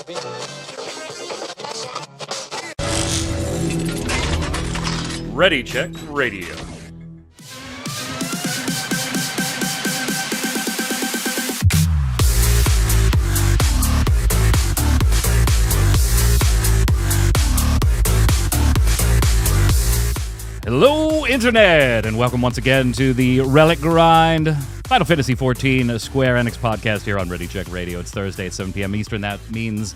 Ready Check Radio. Hello, Internet, and welcome once again to the Relic Grind, Final Fantasy XIV Square Enix podcast here on Ready Check Radio. It's Thursday at 7 p.m. Eastern. That means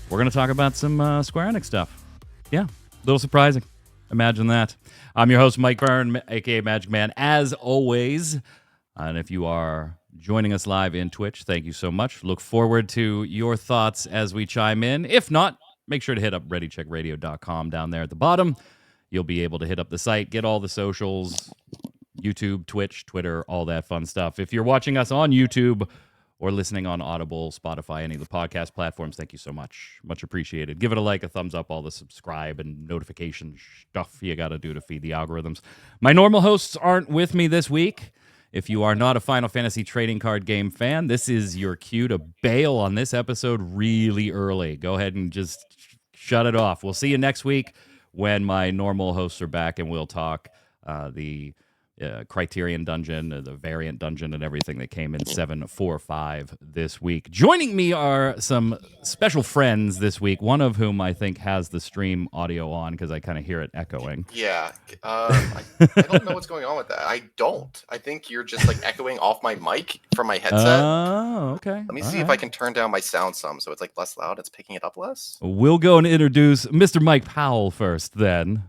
we're going to talk about some Square Enix stuff. Yeah, a little surprising. Imagine that. I'm your host, Mike Byrne, a.k.a. Magic Man, as always. And if you are joining us live in Twitch, thank you so much. Look forward to your thoughts as we chime in. If not, make sure to hit up readycheckradio.com down there at the bottom. You'll be able to hit up the site, get all the socials, YouTube, Twitch, Twitter, all that fun stuff. If you're watching us on YouTube or listening on Audible, Spotify, any of the podcast platforms, thank you so much. Much appreciated. Give it a like, a thumbs up, all the subscribe and notification stuff you got to do to feed the algorithms. My normal hosts aren't with me this week. If you are not a Final Fantasy trading card game fan, this is your cue to bail on this episode really early. Go ahead and just shut it off. We'll see you next week when my normal hosts are back, and we'll talk the Criterion Dungeon, the Variant Dungeon, and everything that came in 7.4.5 this week. Joining me are some special friends this week, one of whom I think has the stream audio on because I kind of hear it echoing. Yeah, I don't know what's going on with that. I don't. I think you're just like echoing off my mic from my headset. Oh, okay. Let me see if I can turn down my sound some so it's like less loud. It's picking it up less. We'll go and introduce Mr. Mike Powell first then.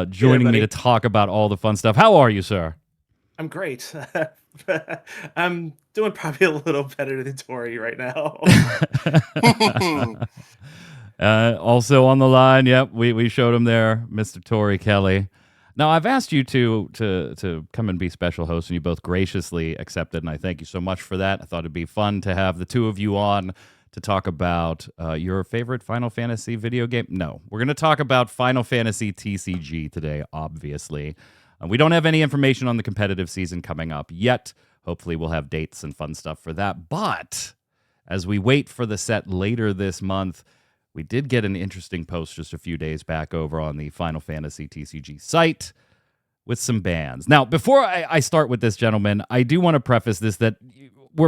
Joining me to talk about all the fun stuff. How are you, sir? I'm great. I'm doing probably a little better than Torrey right now. Also on the line, yep, we showed him there, Mr. Torrey Kelly. Now, I've asked you to come and be special hosts, and you both graciously accepted, and I thank you so much for that. I thought it'd be fun to have the two of you on to talk about your favorite Final Fantasy video game. No, we're going to talk about Final Fantasy TCG today, obviously. We don't have any information on the competitive season coming up yet. Hopefully we'll have dates and fun stuff for that. But as we wait for the set later this month, we did get an interesting post just a few days back over on the Final Fantasy TCG site with some bans. Now, before I start with this, gentlemen, I do want to preface this that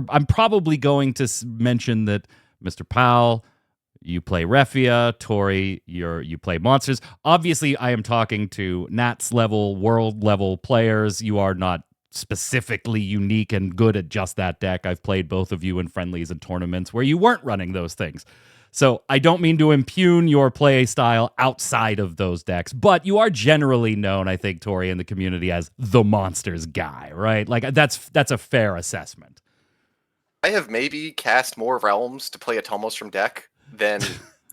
I'm probably going to mention that Mr. Powell, you play Refia. Torrey, you play monsters. Obviously, I am talking to Nats level, world level players. You are not specifically unique and good at just that deck. I've played both of you in friendlies and tournaments where you weren't running those things. So I don't mean to impugn your play style outside of those decks, but you are generally known, I think, Torrey, in the community as the monsters guy, right? Like that's a fair assessment. I have maybe cast more realms to play a Tomos from deck than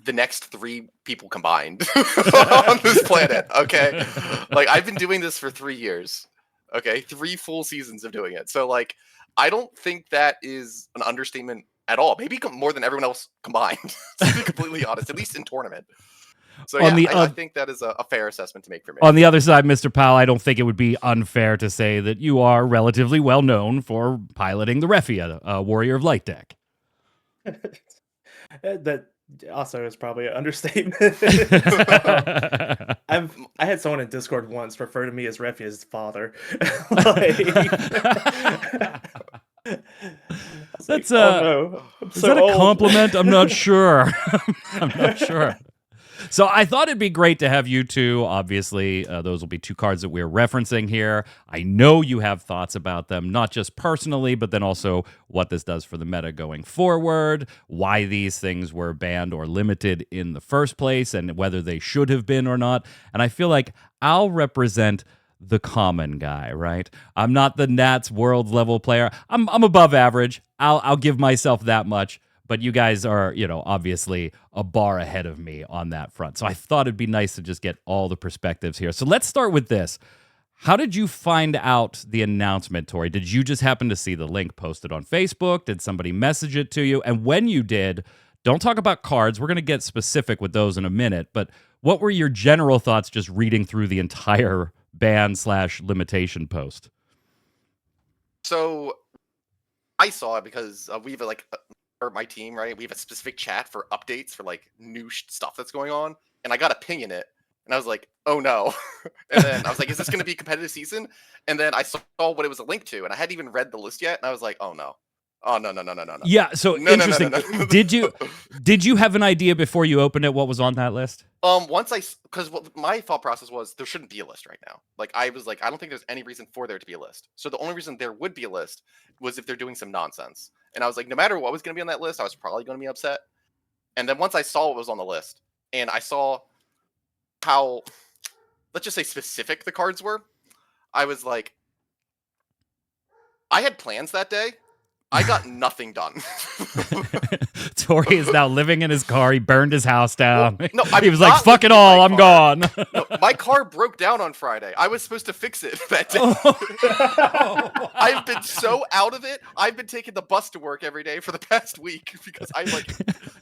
the next three people combined on this planet, okay? Like, I've been doing this for 3 years, okay? 3 full seasons of doing it. So, like, I don't think that is an understatement at all. Maybe more than everyone else combined, to be completely honest, at least in tournament. So yeah, I think that is a fair assessment to make for me. On the other side, Mr. Powell, I don't think it would be unfair to say that you are relatively well known for piloting the Refia, Warrior of Light deck. That also is probably an understatement. I had someone in Discord once refer to me as Refia's father. Is that a compliment? I'm not sure. I'm not sure. So I thought it'd be great to have you two. Obviously, those will be 2 cards that we're referencing here. I know you have thoughts about them, not just personally, but then also what this does for the meta going forward, why these things were banned or limited in the first place, and whether they should have been or not. And I feel like I'll represent the common guy, right? I'm not the Nats world level player. I'm above average. I'll give myself that much. But you guys are, obviously a bar ahead of me on that front. So I thought it'd be nice to just get all the perspectives here. So let's start with this. How did you find out the announcement, Torrey? Did you just happen to see the link posted on Facebook? Did somebody message it to you? And when you did, don't talk about cards. We're going to get specific with those in a minute. But what were your general thoughts just reading through the entire ban/limitation post? So I saw it because we've or my team, right? We have a specific chat for updates for like new stuff that's going on, and I got a ping in it, and I was like, oh no. And then I was like, is this going to be a competitive season? And then I saw what it was a link to, and I hadn't even read the list yet, and I was like, oh no. Oh no. Yeah, so No. interesting. Did you have an idea before you opened it what was on that list? Because what my thought process was, there shouldn't be a list right now. Like, I was like, I don't think there's any reason for there to be a list. So the only reason there would be a list was if they're doing some nonsense. And I was like, no matter what was going to be on that list, I was probably going to be upset. And then once I saw what was on the list, and I saw how, let's just say, specific the cards were, I was like, I had plans that day. I got nothing done. Torrey is now living in his car. He burned his house down. Well, no, he was like, fuck it all, I'm gone. No, my car broke down on Friday. I was supposed to fix it that day. I've been so out of it. I've been taking the bus to work every day for the past week because I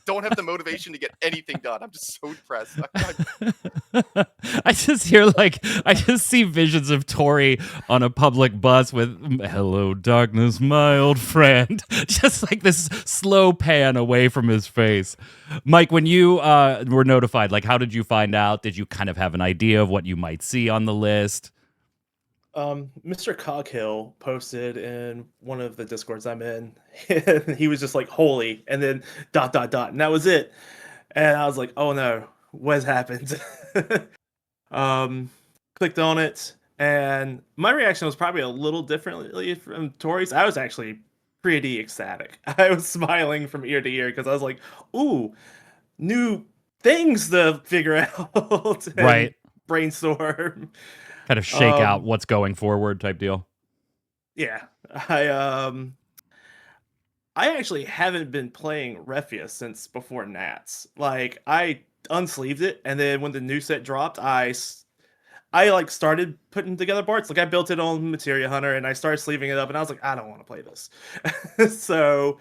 don't have the motivation to get anything done. I'm just so depressed. I just see visions of Torrey on a public bus with "Hello, darkness, my old friend." Just like this slow pan away from his face. Mike, when you were notified, like, how did you find out? Did you kind of have an idea of what you might see on the list? Mr. Coghill posted in one of the Discords I'm in. He was just like, holy, and then ... and that was it. And I was like, oh no, what has happened? Clicked on it, and my reaction was probably a little differently from Torrey's. I was actually pretty ecstatic. I was smiling from ear to ear because I was like, ooh, new things to figure out. And right. Brainstorm. Kind of shake out what's going forward type deal. Yeah. I actually haven't been playing Refia since before Nats. Like, I unsleeved it, and then when the new set dropped, I like started putting together parts. Like, I built it on Materia Hunter, and I started sleeving it up, and I was like, I don't want to play this. So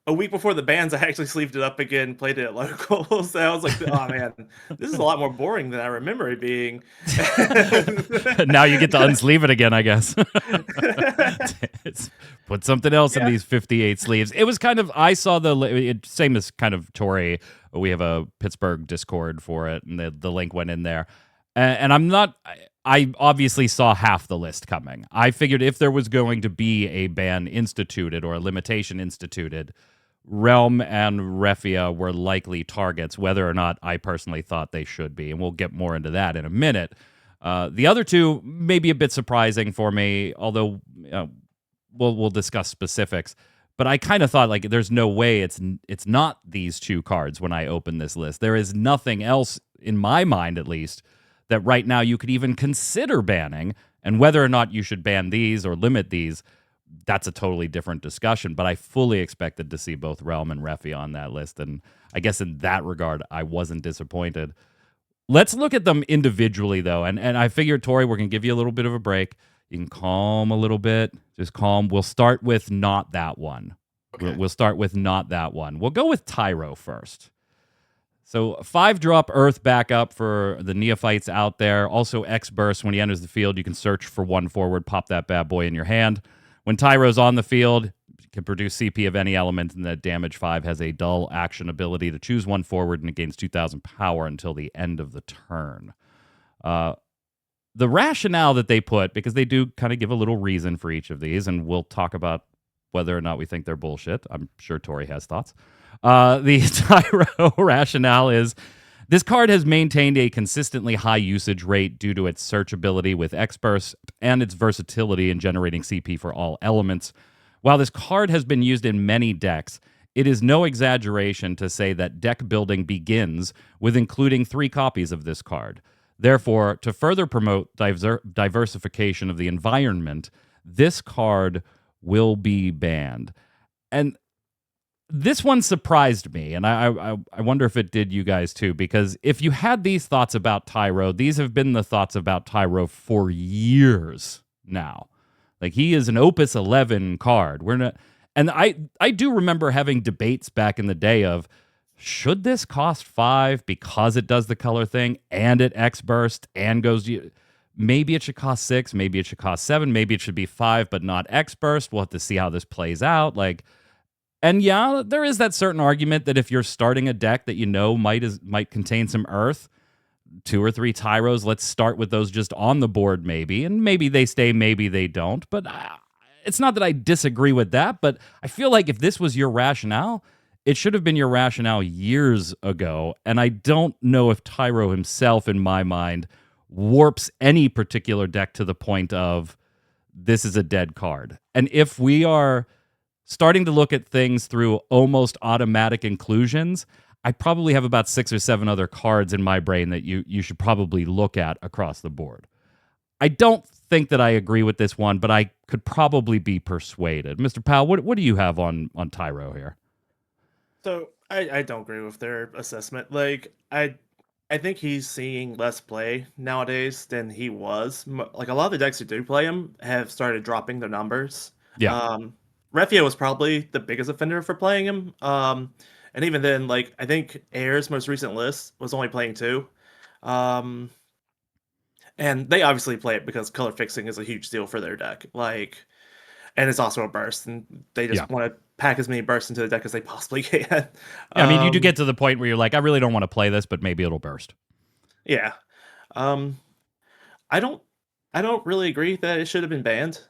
a week before the bans, I actually sleeved it up again, played it at locals. So I was like, oh man, this is a lot more boring than I remember it being. Now you get to unsleeve it again, I guess. Put something else in these 58 sleeves. It was kind of, I saw same as kind of Torrey. We have a Pittsburgh Discord for it, and the link went in there. And I obviously saw half the list coming. I figured if there was going to be a ban instituted or a limitation instituted, Realm and Refia were likely targets, whether or not I personally thought they should be. And we'll get more into that in a minute. The other two may be a bit surprising for me, although we'll discuss specifics. But I kind of thought, like, there's no way it's not these two cards when I open this list. There is nothing else, in my mind at least, that right now you could even consider banning. And whether or not you should ban these or limit these, that's a totally different discussion. But I fully expected to see both Realm and Refia on that list. And I guess in that regard, I wasn't disappointed. Let's look at them individually, though. And I figured, Torrey, we're going to give you a little bit of a break. You can calm a little bit. Just calm. We'll start with not that one. Okay. We'll start with not that one. We'll go with Tyro first. So 5-drop Earth backup for the neophytes out there. Also X-Burst. When he enters the field, you can search for one forward, pop that bad boy in your hand. When Tyro's on the field, you can produce CP of any element, and the damage 5 has a dull action ability to choose one forward, and it gains 2,000 power until the end of the turn. The rationale that they put, because they do kind of give a little reason for each of these, and we'll talk about whether or not we think they're bullshit. I'm sure Torrey has thoughts. The Tyro rationale is this card has maintained a consistently high usage rate due to its search ability with X-Burst and its versatility in generating CP for all elements. While this card has been used in many decks, it is no exaggeration to say that deck building begins with including 3 copies of this card. Therefore, to further promote diversification of the environment, this card will be banned. And this one surprised me, and I wonder if it did you guys too, because if you had these thoughts about Tyro, these have been the thoughts about Tyro for years now. Like, he is an Opus 11 card. And I do remember having debates back in the day of, should this cost 5 because it does the color thing and it X-Burst and goes... Maybe it should cost 6, maybe it should cost 7, maybe it should be 5, but not X-Burst. We'll have to see how this plays out. Like... And yeah, there is that certain argument that if you're starting a deck that you know might contain some Earth, 2 or 3 Tyros, let's start with those just on the board maybe, and maybe they stay, maybe they don't. But it's not that I disagree with that, but I feel like if this was your rationale, it should have been your rationale years ago, and I don't know if Tyro himself, in my mind, warps any particular deck to the point of this is a dead card. And if we are starting to look at things through almost automatic inclusions, I probably have about 6 or 7 other cards in my brain that you should probably look at across the board. I don't think that I agree with this one, but I could probably be persuaded. Mr. Powell, what do you have on Tyro here? So I don't agree with their assessment. Like I think he's seeing less play nowadays than he was. Like a lot of the decks that do play him have started dropping their numbers. Yeah. Refia was probably the biggest offender for playing him. And even then, like I think Air's most recent list was only playing 2. And they obviously play it because color fixing is a huge deal for their deck. Like, and it's also a burst, and they just want to pack as many bursts into the deck as they possibly can. I mean, you do get to the point where you're like, I really don't want to play this, but maybe it'll burst. Yeah. I don't really agree that it should have been banned.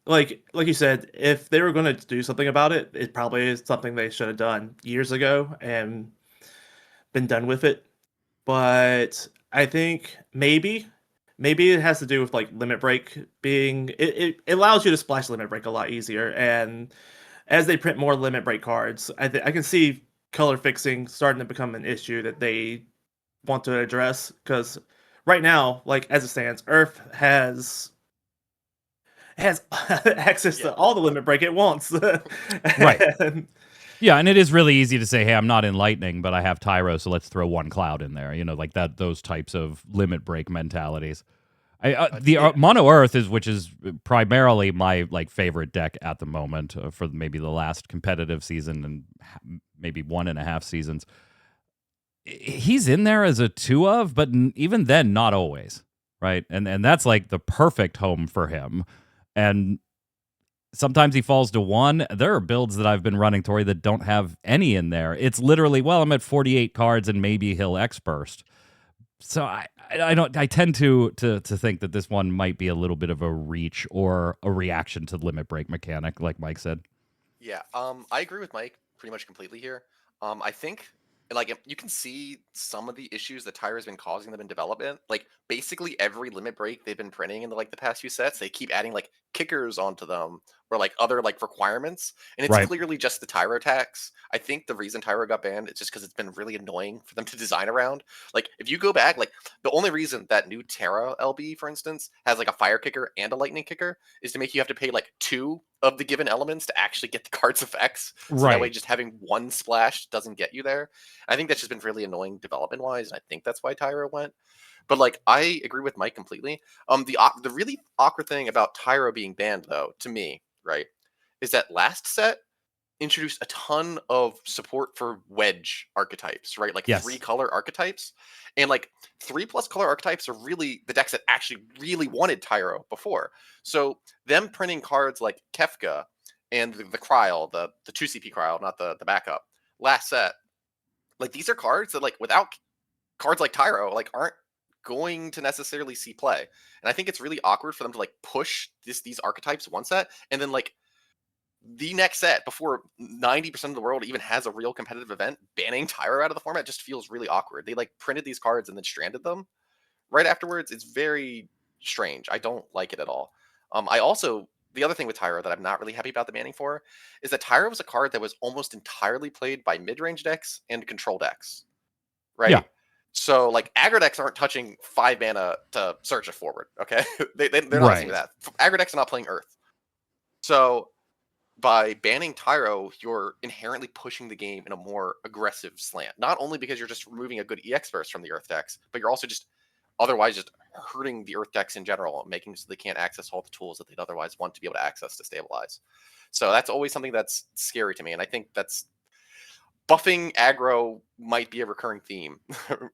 Like you said, if they were going to do something about it, it probably is something they should have done years ago and been done with it. But I think maybe it has to do with like limit break being it allows you to splash limit break a lot easier, and as they print more limit break cards, I can see color fixing starting to become an issue that they want to address, because right now, like as it stands, Earth has access to all the limit break it wants. Right. Yeah, and it is really easy to say, hey, I'm not in Lightning, but I have Tyro, so let's throw 1 cloud in there. Like that, those types of limit break mentalities. Mono Earth which is primarily my favorite deck at the moment for maybe the last competitive season and maybe 1.5 seasons. He's in there as a 2 of, but even then, not always, right? And that's like the perfect home for him. And sometimes he falls to 1. There are builds that I've been running, Torrey, that don't have any in there. It's literally, well, I'm at 48 cards and maybe he'll X-Burst. So I tend to think that this one might be a little bit of a reach or a reaction to the limit break mechanic, like Mike said. Yeah, I agree with Mike pretty much completely here. I think you can see some of the issues that Tyra's been causing them in development. Like basically every limit break they've been printing in the past few sets, they keep adding kickers onto them or other requirements, and it's clearly just the Tyro tax. I think the reason Tyro got banned is just because it's been really annoying for them to design around. If you go back, the only reason that new Terra LB, for instance, has a fire kicker and a lightning kicker is to make you have to pay 2 of the given elements to actually get the card's effects. So that way just having 1 splash doesn't get you there. I think that's just been really annoying development wise, and I think that's why Tyro went. But I agree with Mike completely. The really awkward thing about Tyro being banned, though, to me, right, is that last set introduced a ton of support for wedge archetypes, right? Yes. 3 color archetypes, and 3+ color archetypes are really the decks that actually really wanted Tyro before. So them printing cards like Kefka and the Kryl, the 2 CP Kryl, not the backup, last set, these are cards that without cards like Tyro aren't going to necessarily see play. And I think it's really awkward for them to push these archetypes one set and then the next set before 90% of the world even has a real competitive event, banning Tyro out of the format just feels really awkward. They printed these cards and then stranded them right afterwards. It's very strange. I don't like it at all. The other thing with Tyro that I'm not really happy about the banning for is that Tyro was a card that was almost entirely played by mid-range decks and control decks, right? Yeah. So aggro decks aren't touching 5 mana to search it forward. Okay, they're not seeing that. Aggro decks are not playing Earth. So by banning Tyro, you're inherently pushing the game in a more aggressive slant. Not only because you're just removing a good EX burst from the Earth decks, but you're also just otherwise just hurting the Earth decks in general, making so they can't access all the tools that they'd otherwise want to be able to access to stabilize. So that's always something that's scary to me, and I think that's buffing aggro might be a recurring theme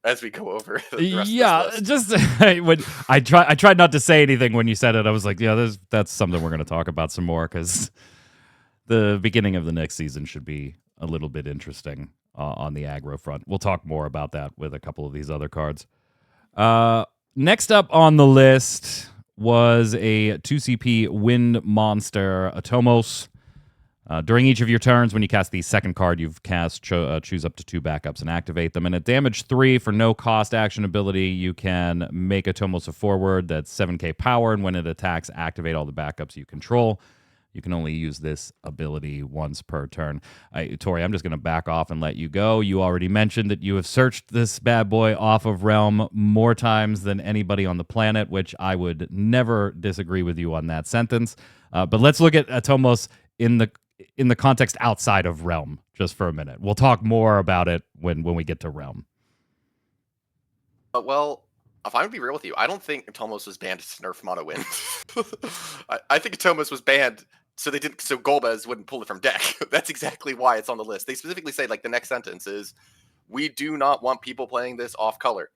as we go over the rest of this list. When I tried not to say anything when you said it. I was like, yeah, that's something we're going to talk about some more, because the beginning of the next season should be a little bit interesting on the aggro front. We'll talk more about that with a couple of these other cards. Next up on the list was a 2CP wind monster, Atomos. During each of your turns, when you cast the second card you've cast, choose up to 2 backups and activate them. And at damage 3 for no cost action ability, you can make Atomos a forward that's 7k power, and when it attacks, activate all the backups you control. You can only use this ability once per turn. Torrey, I'm just going to back off and let you go. You already mentioned that you have searched this bad boy off of Realm more times than anybody on the planet, which I would never disagree with you on that sentence. But let's look at Atomos in the context outside of Realm just for a minute. We'll talk more about it when we get to Realm. Well, if I'm going to be real with you, I don't think Atomos was banned to nerf mono wind. I think Atomos was banned so Golbez wouldn't pull it from deck. That's exactly why it's on the list. They specifically say, like, the next sentence is, we do not want people playing this off color.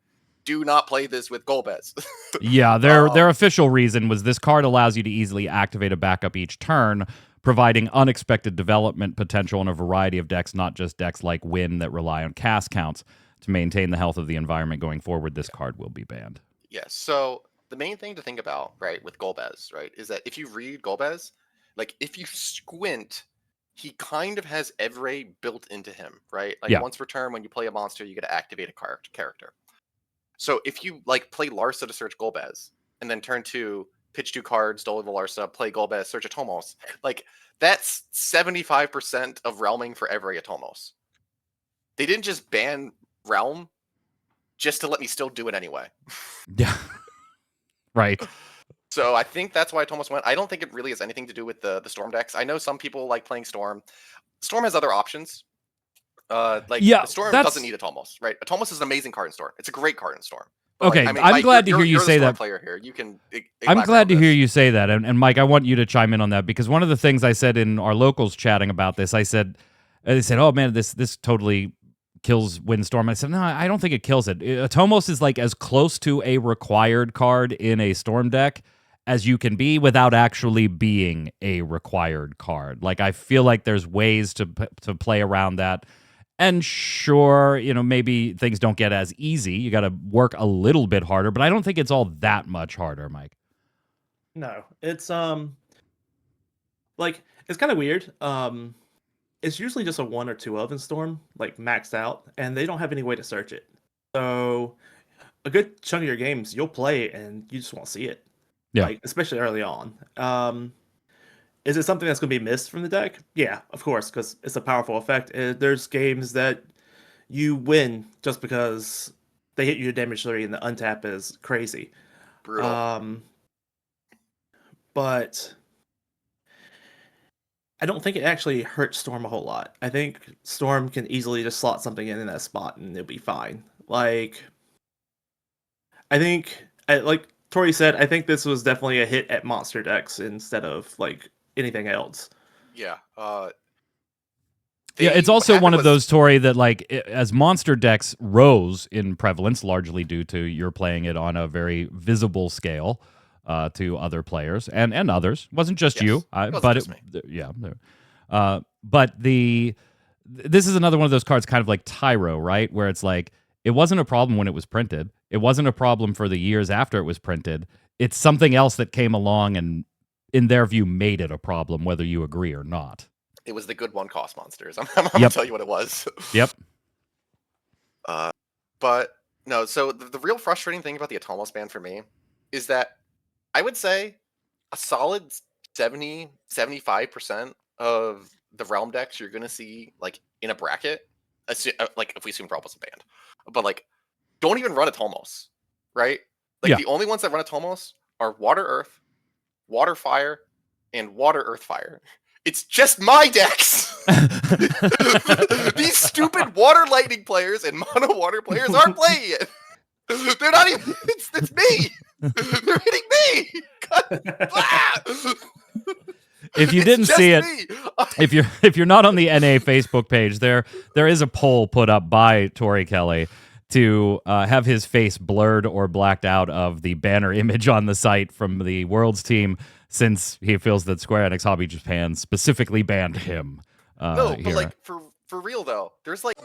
Do not play this with Golbez. Yeah, their official reason was this card allows you to easily activate a backup each turn, providing unexpected development potential in a variety of decks, not just decks like Win that rely on cast counts. To maintain the health of the environment going forward, this card will be banned. Yes, so the main thing to think about, right, with Golbez, right, is that if you read Golbez, like, if you squint, he kind of has Evray built into him, right? Like, once per turn, when you play a monster, you get to activate a character. So if you, like, play Larsa to search Golbez, and then turn 2, pitch 2 cards, Dole the Larsa, play Golbez, search Atomos, like, that's 75% of realming for every Atomos. They didn't just ban Realm just to let me still do it anyway. Yeah. Right. So I think that's why Atomos went. I don't think it really has anything to do with the Storm decks. I know some people like playing Storm. Storm has other options. Storm doesn't need Atomos, right? Atomos is an amazing card in Storm. It's a great card in Storm. But okay, I'm glad to hear you say that. Player here. You can. I'm glad to hear you say that, and Mike, I want you to chime in on that, because one of the things I said in our locals chatting about this, they said, "Oh man, this totally kills Windstorm." I said, no, I don't think it kills it. Atomos is like as close to a required card in a Storm deck as you can be without actually being a required card. Like, I feel like there's ways to play around that. And sure, maybe things don't get as easy. You got to work a little bit harder, but I don't think it's all that much harder, Mike. No, it's it's kind of weird. It's usually just a 1 or 2 of in Storm, like maxed out, and they don't have any way to search it. So a good chunk of your games, you'll play it and you just won't see it. Yeah. Like, especially early on. Is it something that's going to be missed from the deck? Yeah, of course, because it's a powerful effect. There's games that you win just because they hit you to damage 3 and the untap is crazy. Brutal. But I don't think it actually hurts Storm a whole lot. I think Storm can easily just slot something in that spot and it'll be fine. Like, I think, like Torrey said, I think this was definitely a hit at monster decks instead of like anything else. Yeah. It's also one of those, Torrey, that like as monster decks rose in prevalence, largely due to you're playing it on a very visible scale to other players and others. It wasn't just you, but this is another one of those cards, kind of like Tyro, right? Where it's like, it wasn't a problem when it was printed. It wasn't a problem for the years after it was printed. It's something else that came along and, in their view, made it a problem, whether you agree or not. It was the good 1-cost monsters. I'm going to tell you what it was. Yep. But, no, so the real frustrating thing about the Atomos ban for me is that I would say a solid 70-75% of the Realm decks you're going to see, like, in a bracket, like, if we assume Realm wasn't banned, but, like, don't even run Atomos, right? Like, the only ones that run Atomos are Water Earth, Water Fire, and Water Earth Fire. It's just my decks. These stupid Water Lightning players and Mono Water players aren't playing it. They're not even. It's me. They're hitting me. If you didn't see it, if you're not on the NA Facebook page, there is a poll put up by Torrey Kelly to have his face blurred or blacked out of the banner image on the site from the Worlds team, since he feels that Square Enix Hobby Japan specifically banned him. No, but here. like for real though, there's like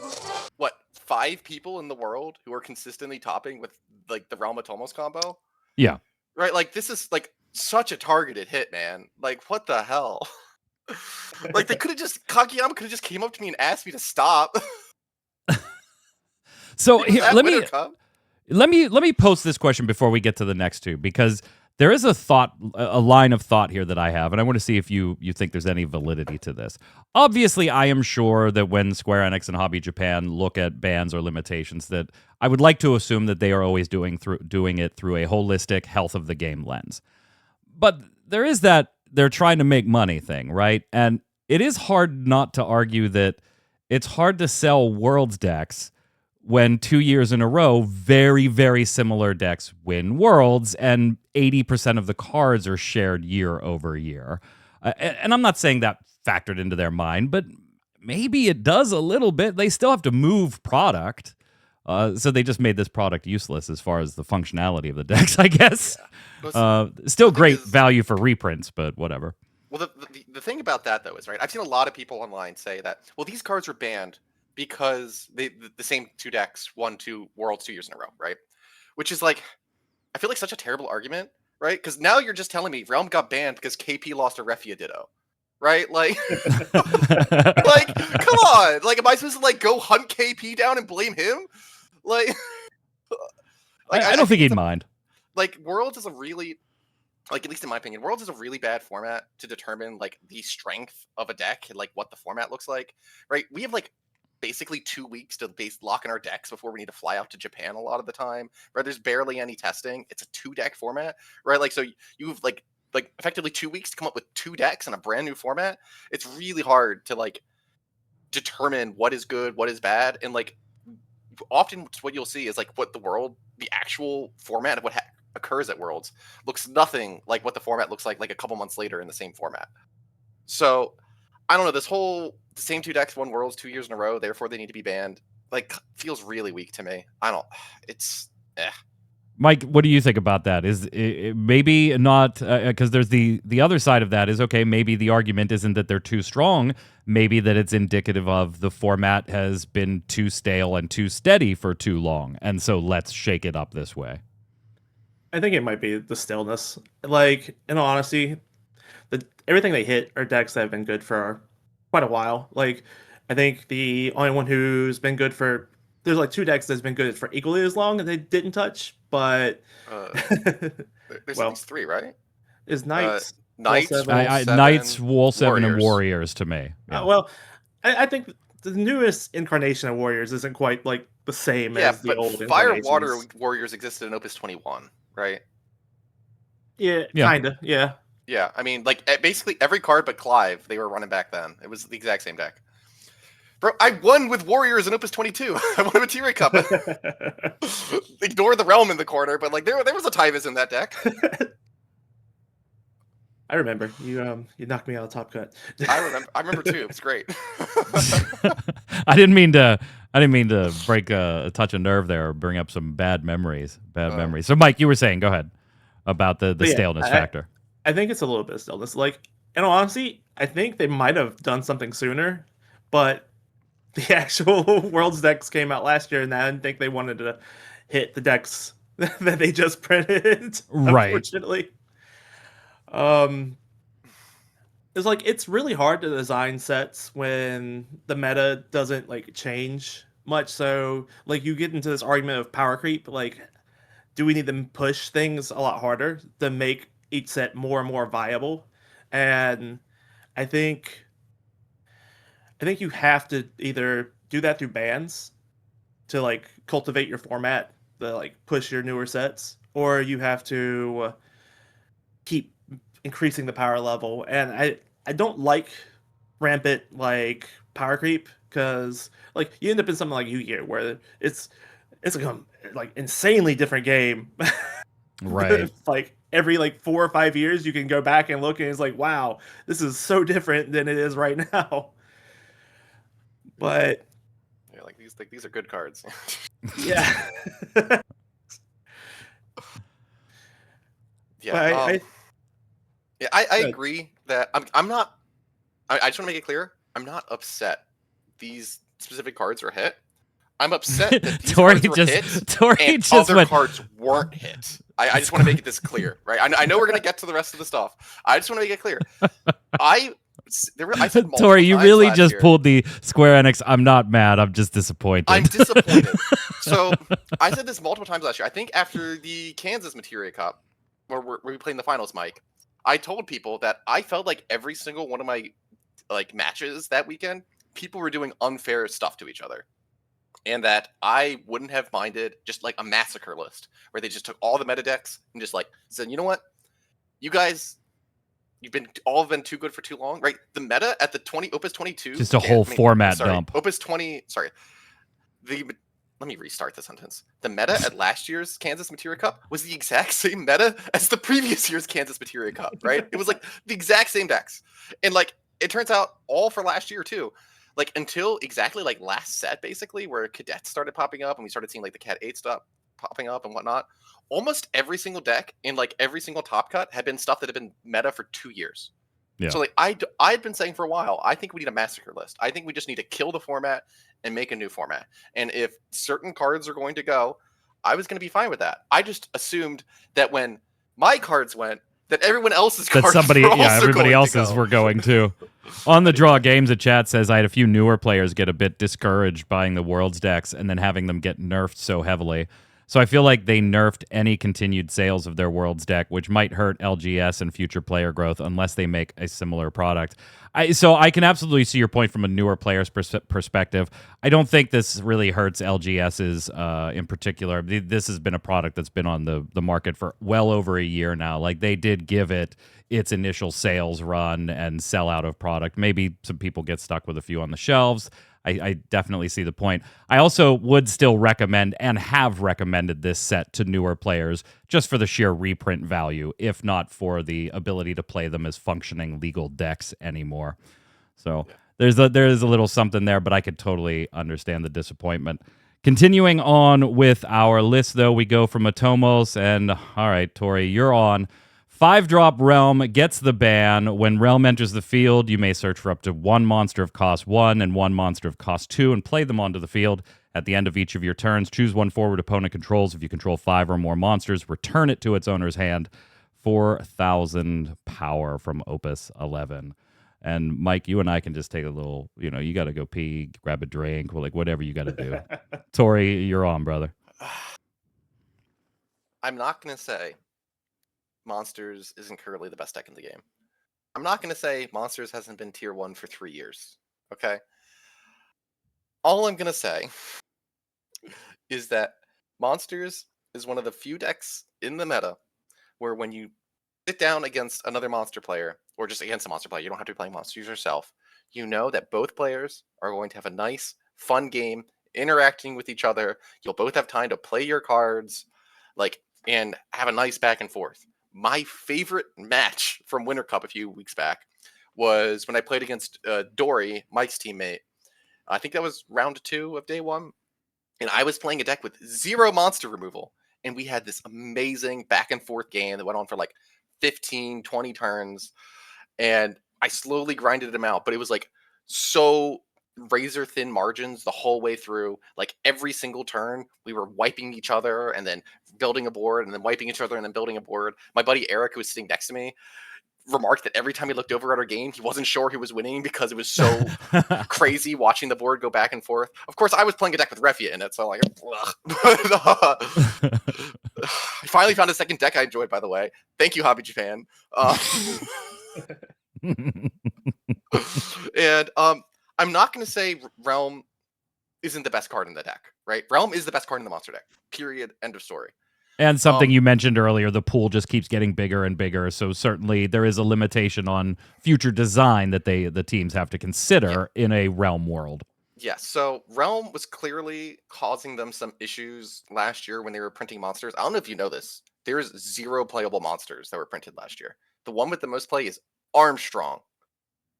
what 5 people in the world who are consistently topping with like the Realm of Tomos combo. Yeah. Right, like this is like such a targeted hit, man. Like what the hell? Like they could have just Kageyama could have just came up to me and asked me to stop. So here, let me post this question before we get to the next two, because there is a line of thought here that I have, and I want to see if you think there's any validity to this. Obviously, I am sure that when Square Enix and Hobby Japan look at bans or limitations, that I would like to assume that they are always doing it through a holistic health of the game lens. But there is that they're trying to make money thing, right? And it is hard not to argue that it's hard to sell Worlds decks when 2 years in a row, very, very similar decks win Worlds, and 80% of the cards are shared year over year. And I'm not saying that factored into their mind, but maybe it does a little bit. They still have to move product. So they just made this product useless as far as the functionality of the decks, I guess. Yeah. Still great value for reprints, but whatever. Well, the thing about that though is, right, I've seen a lot of people online say that, well, these cards are banned because the same 2 decks won 2 Worlds 2 years in a row, right? Which is like, I feel like such a terrible argument, right? Because now you're just telling me Realm got banned because KP lost a Refia Ditto, right? Like, like, come on! Like, am I supposed to like go hunt KP down and blame him? Like, I don't think he'd mind. Like, Worlds is a really, like, at least in my opinion, Worlds is a really bad format to determine like the strength of a deck and like what the format looks like, right? We have like basically 2 weeks to lock in our decks before we need to fly out to Japan a lot of the time, right? There's barely any testing. It's a 2-deck format, right? Like, so you have like effectively 2 weeks to come up with 2 decks in a brand new format. It's really hard to like determine what is good, what is bad, and like often what you'll see is like what the actual format of what occurs at Worlds looks nothing like what the format looks like a couple months later in the same format. So I don't know, this whole the same 2 decks won Worlds 2 years in a row, therefore they need to be banned, like, feels really weak to me. It's Mike, what do you think about that? Is it maybe not, because there's the other side of that is, okay, maybe the argument isn't that they're too strong, maybe that it's indicative of the format has been too stale and too steady for too long, and so let's shake it up this way. I think it might be the staleness. Like, in all honesty, everything they hit are decks that have been good for quite a while. Like, I think the only one who's been good for, there's like 2 decks that's been good for equally as long and they didn't touch, but there's well, at least 3, right? Is Knights, Knights, Knights, Wool 7, and Warriors to me. Yeah. Well, I think the newest incarnation of Warriors isn't quite like the same as the old Fire Water Warriors existed in Opus 21, right? Yeah, kinda, yeah. Yeah, I mean, like, basically every card but Clive they were running back then. It was the exact same deck. Bro, I won with Warriors in Opus 22. I won a T-Ray Cup. Ignore the Realm in the corner, but like there was a Tyvis in that deck. I remember you knocked me out of Top Cut. I remember too. It was great. I didn't mean to break a touch of nerve there or bring up some bad memories. Memories. So Mike, you were saying, go ahead, about the staleness factor. I think it's a little bit of staleness. Like, in all honesty, I think they might have done something sooner, but the actual Worlds decks came out last year, and I didn't think they wanted to hit the decks that they just printed. Right. Unfortunately. It's like, it's really hard to design sets when the meta doesn't like change much. So like you get into this argument of power creep. Like, do we need to push things a lot harder to make each set more and more viable? And I think you have to either do that through bans to like cultivate your format, to like push your newer sets, or you have to keep increasing the power level. And I don't like rampant like power creep, because like you end up in something like Yu-Gi-Oh where it's like insanely different game. Right. Like every like 4 or 5 years you can go back and look and it's like, wow, this is so different than it is right now. But yeah, like these are good cards. Yeah. Yeah. Yeah, I Good. agree that I'm not. I just want to make it clear. I'm not upset these specific cards are hit. I'm upset that these cards were hit Torrey and just other went. cards weren't hit. I just want to make it this clear, right? I know we're gonna get to the rest of the stuff. I just want to make it clear. I said multiple Torrey, you times really last just year. pulled the Square Enix. I'm not mad. I'm just disappointed. I'm disappointed. So I said this multiple times last year. I think after the Kansas Materia Cup, where we played in the finals, Mike, I told people that I felt like every single one of my matches that weekend, people were doing unfair stuff to each other. And that I wouldn't have minded just like a massacre list where they just took all the meta decks and just said, you know what? You guys, all been too good for too long, right? The meta at the Opus 22. Just a whole format dump. Opus 20, sorry. Let me restart the sentence. The meta at last year's Kansas Materia Cup was the exact same meta as the previous year's Kansas Materia Cup, right? It was the exact same decks. And it turns out all for last year too. Until exactly last set, basically, where cadets started popping up and we started seeing the Cat 8 stuff popping up and whatnot, almost every single deck in every single top cut had been stuff that had been meta for 2 years. Yeah. So I'd been saying for a while, I think we need a massacre list. I think we just need to kill the format and make a new format. And if certain cards are going to go, I was going to be fine with that. I just assumed that when my cards went, that everyone else's cards everybody else's were going to. On the draw games, the chat says I had a few newer players get a bit discouraged buying the Worlds decks and then having them get nerfed so heavily. So I feel like they nerfed any continued sales of their Worlds deck, which might hurt LGS and future player growth unless they make a similar product. So I can absolutely see your point from a newer player's perspective. I don't think this really hurts LGS's in particular. This has been a product that's been on the market for well over a year now. They did give it its initial sales run and sell out of product. Maybe some people get stuck with a few on the shelves. I definitely see the point. I also would still recommend and have recommended this set to newer players just for the sheer reprint value, if not for the ability to play them as functioning legal decks anymore. So there is a little something there, but I could totally understand the disappointment. Continuing on with our list, though, we go from Atomos, and all right, Torrey, you're on. 5-drop Realm gets the ban. When Realm enters the field, you may search for up to one monster of cost 1 and one monster of cost 2 and play them onto the field. At the end of each of your turns, choose one forward opponent controls. If you control 5 or more monsters, return it to its owner's hand. 4,000 power from Opus 11. And Mike, you and I can just take a little, you got to go pee, grab a drink, whatever you got to do. Torrey, you're on, brother. I'm not going to say Monsters isn't currently the best deck in the game. I'm not going to say Monsters hasn't been tier 1 for 3 years. Okay? All I'm going to say is that Monsters is one of the few decks in the meta where when you sit down against another monster player, or just against a monster player, you don't have to be playing monsters yourself, you know that both players are going to have a nice, fun game, interacting with each other. You'll both have time to play your cards, and have a nice back and forth. My favorite match from Winter Cup a few weeks back was when I played against Dory, Mike's teammate. I think that was round 2 of day 1. And I was playing a deck with 0 monster removal. And we had this amazing back and forth game that went on for 15, 20 turns. And I slowly grinded him out. But it was so razor thin margins the whole way through. Every single turn, we were wiping each other and then building a board and then wiping each other and then building a board. My buddy Eric, who was sitting next to me, remarked that every time he looked over at our game, he wasn't sure he was winning because it was so crazy watching the board go back and forth. Of course, I was playing a deck with Refia in it, so I finally found a second deck I enjoyed, by the way. Thank you, Hobby Japan. And I'm not going to say Realm isn't the best card in the deck, right? Realm is the best card in the monster deck. Period. End of story. And something you mentioned earlier, the pool just keeps getting bigger and bigger. So certainly there is a limitation on future design that the teams have to consider in a Realm world. Yes. So Realm was clearly causing them some issues last year when they were printing monsters. I don't know if you know this. There's 0 playable monsters that were printed last year. The one with the most play is Armstrong.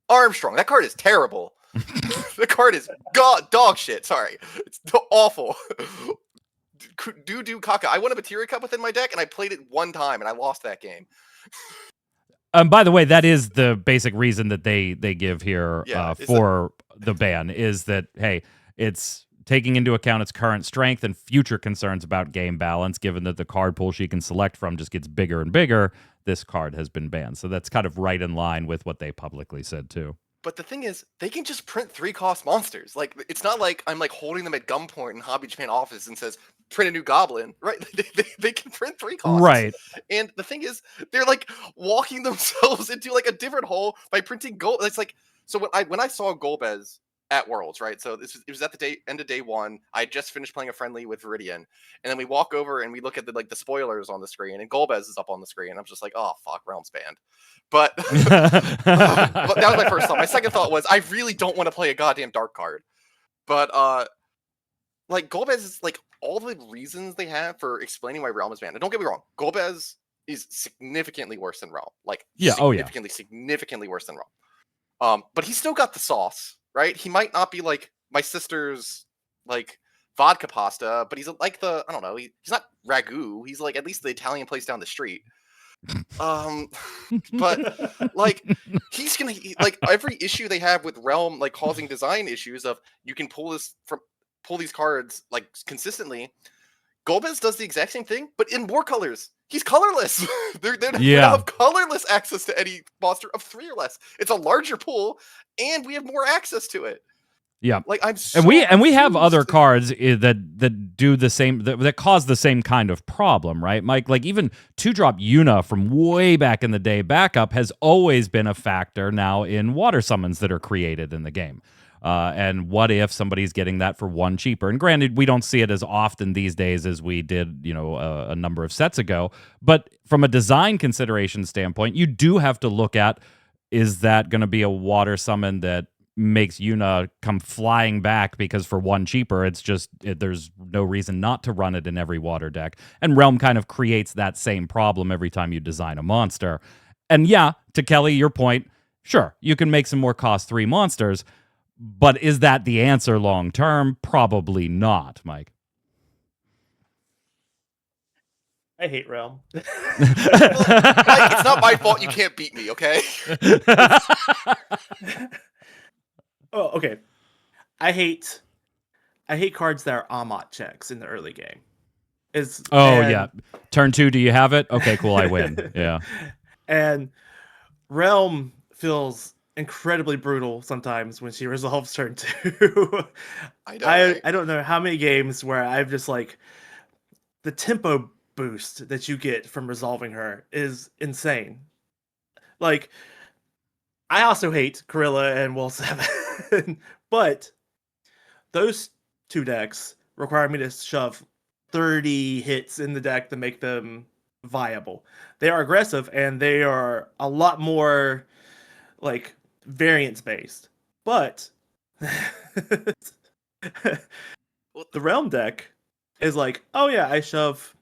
Armstrong. That card is terrible. The card is dog shit. Sorry. It's awful. Do Kaka. I won a Materia Cup within my deck, and I played it one time, and I lost that game. By the way, that is the basic reason that they give here for the ban is that, hey, it's taking into account its current strength and future concerns about game balance, given that the card pool she can select from just gets bigger and bigger. This card has been banned. So that's kind of right in line with what they publicly said, too. But the thing is, they can just print 3-cost monsters. Like, it's not like I'm like holding them at gunpoint in Hobby Japan office and says, print a new goblin, right? They can print 3 costs. Right. And the thing is, they're like walking themselves into like a different hole by printing gold. It's like, so when I saw Golbez at Worlds, right? So it was at the end of day 1. I had just finished playing a friendly with Viridian, and then we walk over and we look at the spoilers on the screen, and Golbez is up on the screen. I'm just like, oh fuck, Realm's banned. But but that was my first thought. My second thought was, I really don't want to play a goddamn dark card. But like Golbez is like all the reasons they have for explaining why Realm is banned. And don't get me wrong, Golbez is significantly worse than Realm. Like significantly worse than Realm. But he's still got the sauce. Right? He might not be like my sister's like vodka pasta, but he's like I don't know, he's not ragu. He's like at least the Italian place down the street. But like he's gonna like every issue they have with Realm like causing design issues of you can pull these cards like consistently. Golbez does the exact same thing, but in more colors. He's colorless. They have colorless access to any monster of 3 or less. It's a larger pool, and we have more access to it. Yeah, like I'm. So and we have other cards that do the same that cause the same kind of problem, right, Mike? Like even 2-drop Yuna from way back in the day, backup has always been a factor now in water summons that are created in the game. And what if somebody's getting that for 1 cheaper? And granted, we don't see it as often these days as we did, a number of sets ago. But from a design consideration standpoint, you do have to look at, is that going to be a water summon that makes Yuna come flying back because for 1 cheaper, there's no reason not to run it in every water deck. And Realm kind of creates that same problem every time you design a monster. And yeah, to Kelly, your point, sure, you can make some more cost 3 monsters. But is that the answer long term? Probably not, Mike. I hate Realm. Mike, it's not my fault you can't beat me, okay? Oh, okay. I hate cards that are Amat checks in the early game. Yeah. Turn 2, do you have it? Okay, cool, I win. Yeah. And Realm feels incredibly brutal sometimes when she resolves turn 2. I don't know how many games where I've just like the tempo boost that you get from resolving her is insane. Like I also hate Corilla and Will 7, but those 2 decks require me to shove 30 hits in the deck to make them viable. They are aggressive and they are a lot more like variance based, but the Realm deck is like, oh yeah, I shove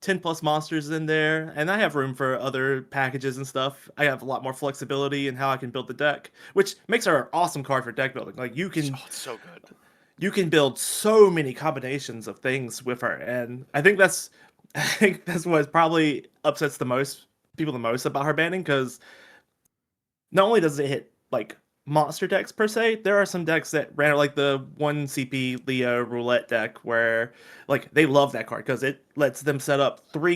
10 plus monsters in there and I have room for other packages and stuff. I have a lot more flexibility in how I can build the deck, which makes her an awesome card for deck building. Like it's so good. You can build so many combinations of things with her, and I think that's what probably upsets people the most about her banning, because not only does it hit like monster decks per se, there are some decks that ran like the 1 CP Leo roulette deck where like they love that card because it lets them set up 3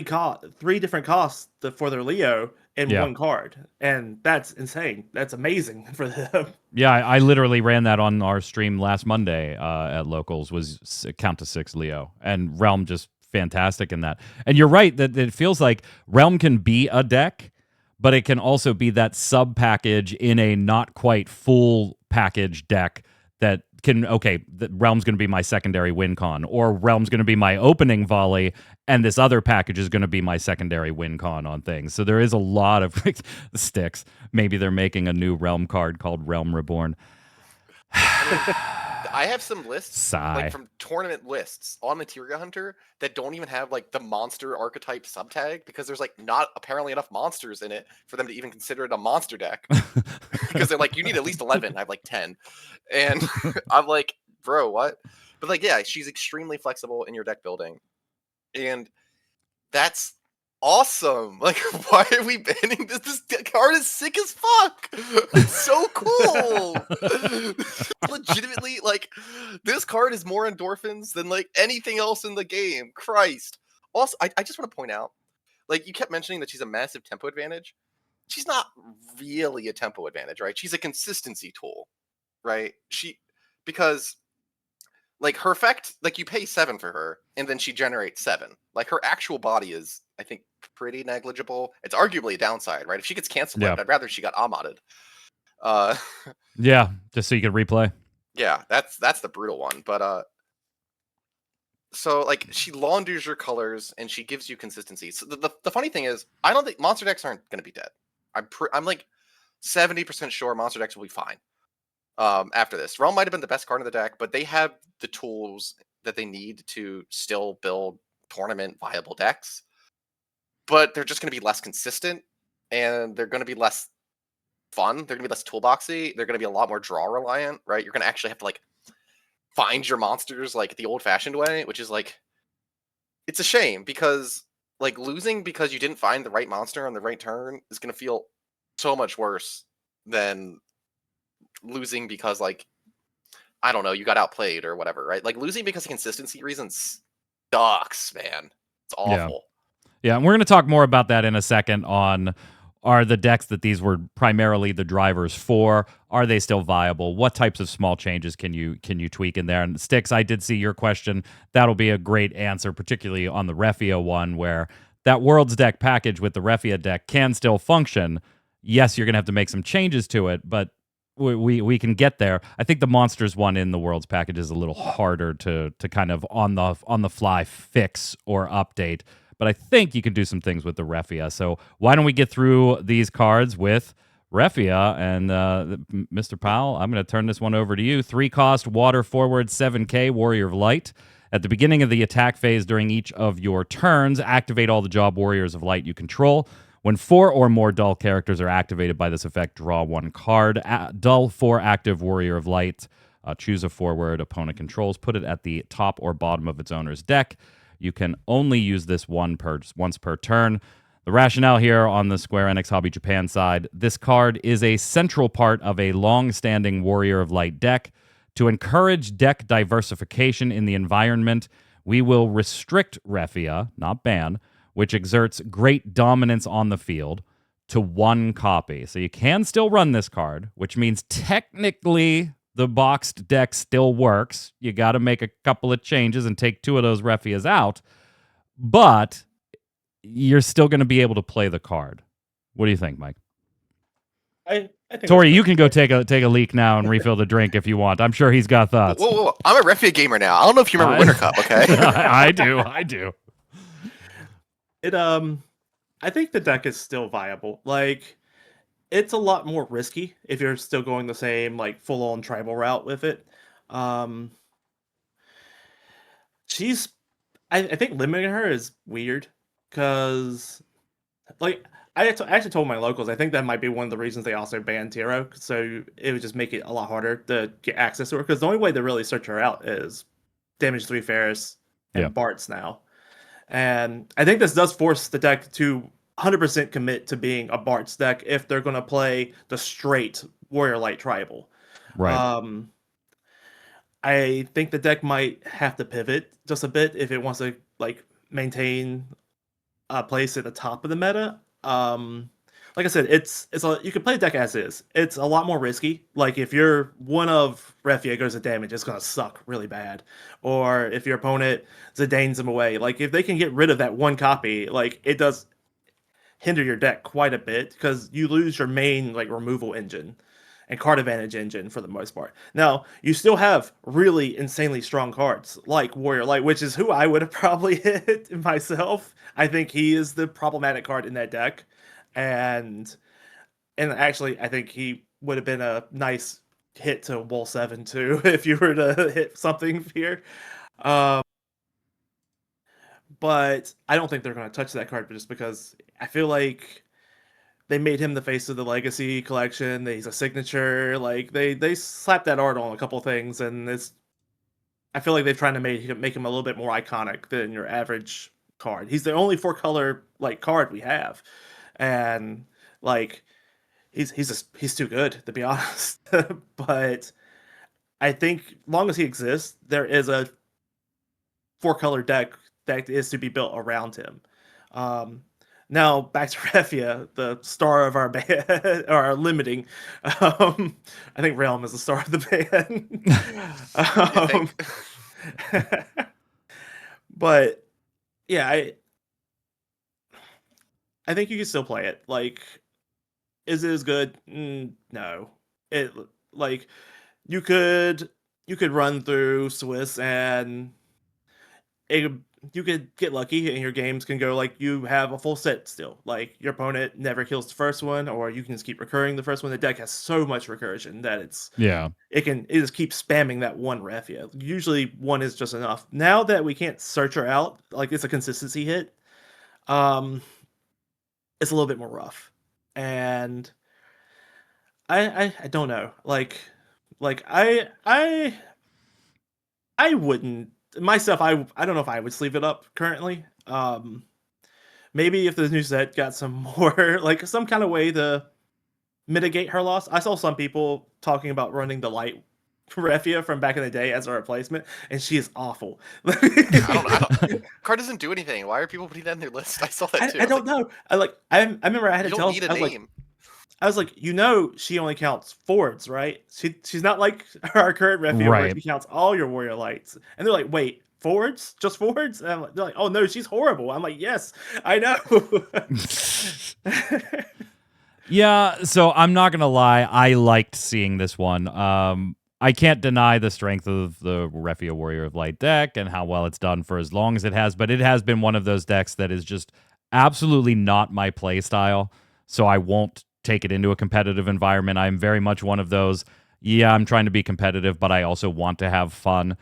different costs for their Leo in 1 card, and that's insane. That's amazing for them. Yeah, I literally ran that on our stream last Monday at Locals, was count to 6 Leo, and Realm just fantastic in that. And you're right that it feels like Realm can be a deck, but it can also be that sub package in a not quite full package deck that can, the Realm's going to be my secondary win con, or Realm's going to be my opening volley, and this other package is going to be my secondary win con on things. So there is a lot of sticks. Maybe they're making a new Realm card called Realm Reborn. I have some lists like from tournament lists on Materia Hunter that don't even have like the monster archetype subtag, because there's like not apparently enough monsters in it for them to even consider it a monster deck. Because they're like, you need at least 11. I have like 10. And I'm like, bro, what? But like, yeah, she's extremely flexible in your deck building. And that's awesome. Like, why are we banning this? This card is sick as fuck. It's so cool. Legitimately, like, this card is more endorphins than like anything else in the game. Christ. Also, I just want to point out, like, you kept mentioning that she's a massive tempo advantage. She's not really a tempo advantage, right? She's a consistency tool, right? Because like her effect, like you pay 7 for her, and then she generates 7. Like her actual body is, I think, pretty negligible. It's arguably a downside, right? If she gets canceled, Yeah. I'd rather she got Amodded. Uh, Yeah, just so you could replay. yeah, that's the brutal one. But so like she launders your colors and she gives you consistency. So the funny thing is, I don't think monster decks aren't going to be dead. I'm like 70% sure monster decks will be fine. After this, Realm might have been the best card in the deck, but they have the tools that they need to still build tournament viable decks. But they're just going to be less consistent, and they're going to be less fun. They're going to be less toolboxy. They're going to be a lot more draw reliant, right? You're going to actually have to like find your monsters like the old-fashioned way, which is like, it's a shame because like losing because you didn't find the right monster on the right turn is going to feel so much worse than losing because like, I don't know, you got outplayed or whatever, right? Like losing because of consistency reasons sucks, man. It's awful. Yeah, and we're going to talk more about that in a second on are the decks that these were primarily the drivers for, are they still viable? What types of small changes can you tweak in there? And Styx, I did see your question. That'll be a great answer, particularly on the Refia one, where that Worlds deck package with the Refia deck can still function. Yes, you're going to have to make some changes to it, but we can get there. I think the Monsters one in the Worlds package is a little harder to kind of on the fly fix or update. But I think you can do some things with the Refia. So why don't we get through these cards with Refia? And Mr. Powell, I'm going to turn this one over to you. 3-cost, water forward, 7K, Warrior of Light. At the beginning of the attack phase during each of your turns, activate all the job Warriors of Light you control. When 4 or more dull characters are activated by this effect, draw 1 card. Dull 4 active Warrior of Light. Choose a forward opponent controls. Put it at the top or bottom of its owner's deck. You can only use this once per turn. The rationale here on the Square Enix Hobby Japan side, this card is a central part of a long-standing Warrior of Light deck. To encourage deck diversification in the environment, we will restrict Refia, not ban, which exerts great dominance on the field, to 1 copy. So you can still run this card, which means technically the boxed deck still works. You got to make a couple of changes and take 2 of those Refias out, but you're still going to be able to play the card. What do you think, Mike? I think Torrey, you can go take a leak now and refill the drink if you want. I'm sure he's got thoughts. Whoa. I'm a Refia gamer now. I don't know if you remember Winter Cup, okay? I do. I think the deck is still viable. Like, it's a lot more risky if you're still going the same like full-on tribal route with it. I think limiting her is weird because like I actually told my locals I think that might be one of the reasons they also banned Tiro, so it would just make it a lot harder to get access to her because the only way to really search her out is damage 3 Ferris and Bart's now. And I think this does force the deck to 100% commit to being a Bart's deck if they're going to play the straight Warrior Light Tribal. Right. I think the deck might have to pivot just a bit if it wants to like maintain a place at the top of the meta. Like I said, you can play the deck as is. It's a lot more risky. Like if you're one of Refia goes to damage, it's gonna suck really bad. Or if your opponent Zidane's them away, like if they can get rid of that 1 copy, like it does hinder your deck quite a bit because you lose your main like removal engine and card advantage engine for the most part. Now, you still have really insanely strong cards like Warrior Light, which is who I would have probably hit myself. I think he is the problematic card in that deck. And actually, I think he would have been a nice hit to Wall 7 too if you were to hit something here. But I don't think they're going to touch that card just because I feel like they made him the face of the Legacy collection. He's a signature. Like they slapped that art on a couple things, and I feel like they're trying to make him a little bit more iconic than your average card. He's the only 4-color like card we have, and like he's too good to be honest. But I think long as he exists, there is a 4-color deck that is to be built around him. Now back to Refia, the star of our band, or our limiting. I think Realm is the star of the band. But yeah, I think you can still play it. Like, is it as good? No. It like you could run through Swiss and you could get lucky and your games can go like you have a full set still. Like your opponent never kills the first one, or you can just keep recurring the first one. The deck has so much recursion that it just keeps spamming that one Refia. Usually one is just enough. Now that we can't search her out, like it's a consistency hit, it's a little bit more rough. And I don't know. Like I wouldn't myself, I don't know if I would sleeve it up currently. Maybe if the new set got some more, like some kind of way to mitigate her loss. I saw some people talking about running the light Refia from back in the day as a replacement, and she is awful. I don't. Card doesn't do anything. Why are people putting that in their list? I saw that too. I don't know. I remember I had to tell. You don't need a name. I was like, she only counts forwards, right? She's not like our current Refia where she counts all your warrior lights. And they're like, wait, forwards? Just forwards? And they're like, oh no, she's horrible. I'm like, yes, I know. Yeah, so I'm not gonna lie, I liked seeing this one. I can't deny the strength of the Refia Warrior of Light deck and how well it's done for as long as it has, but it has been one of those decks that is just absolutely not my play style, so I won't take it into a competitive environment. I'm very much one of those, I'm trying to be competitive, but I also want to have fun.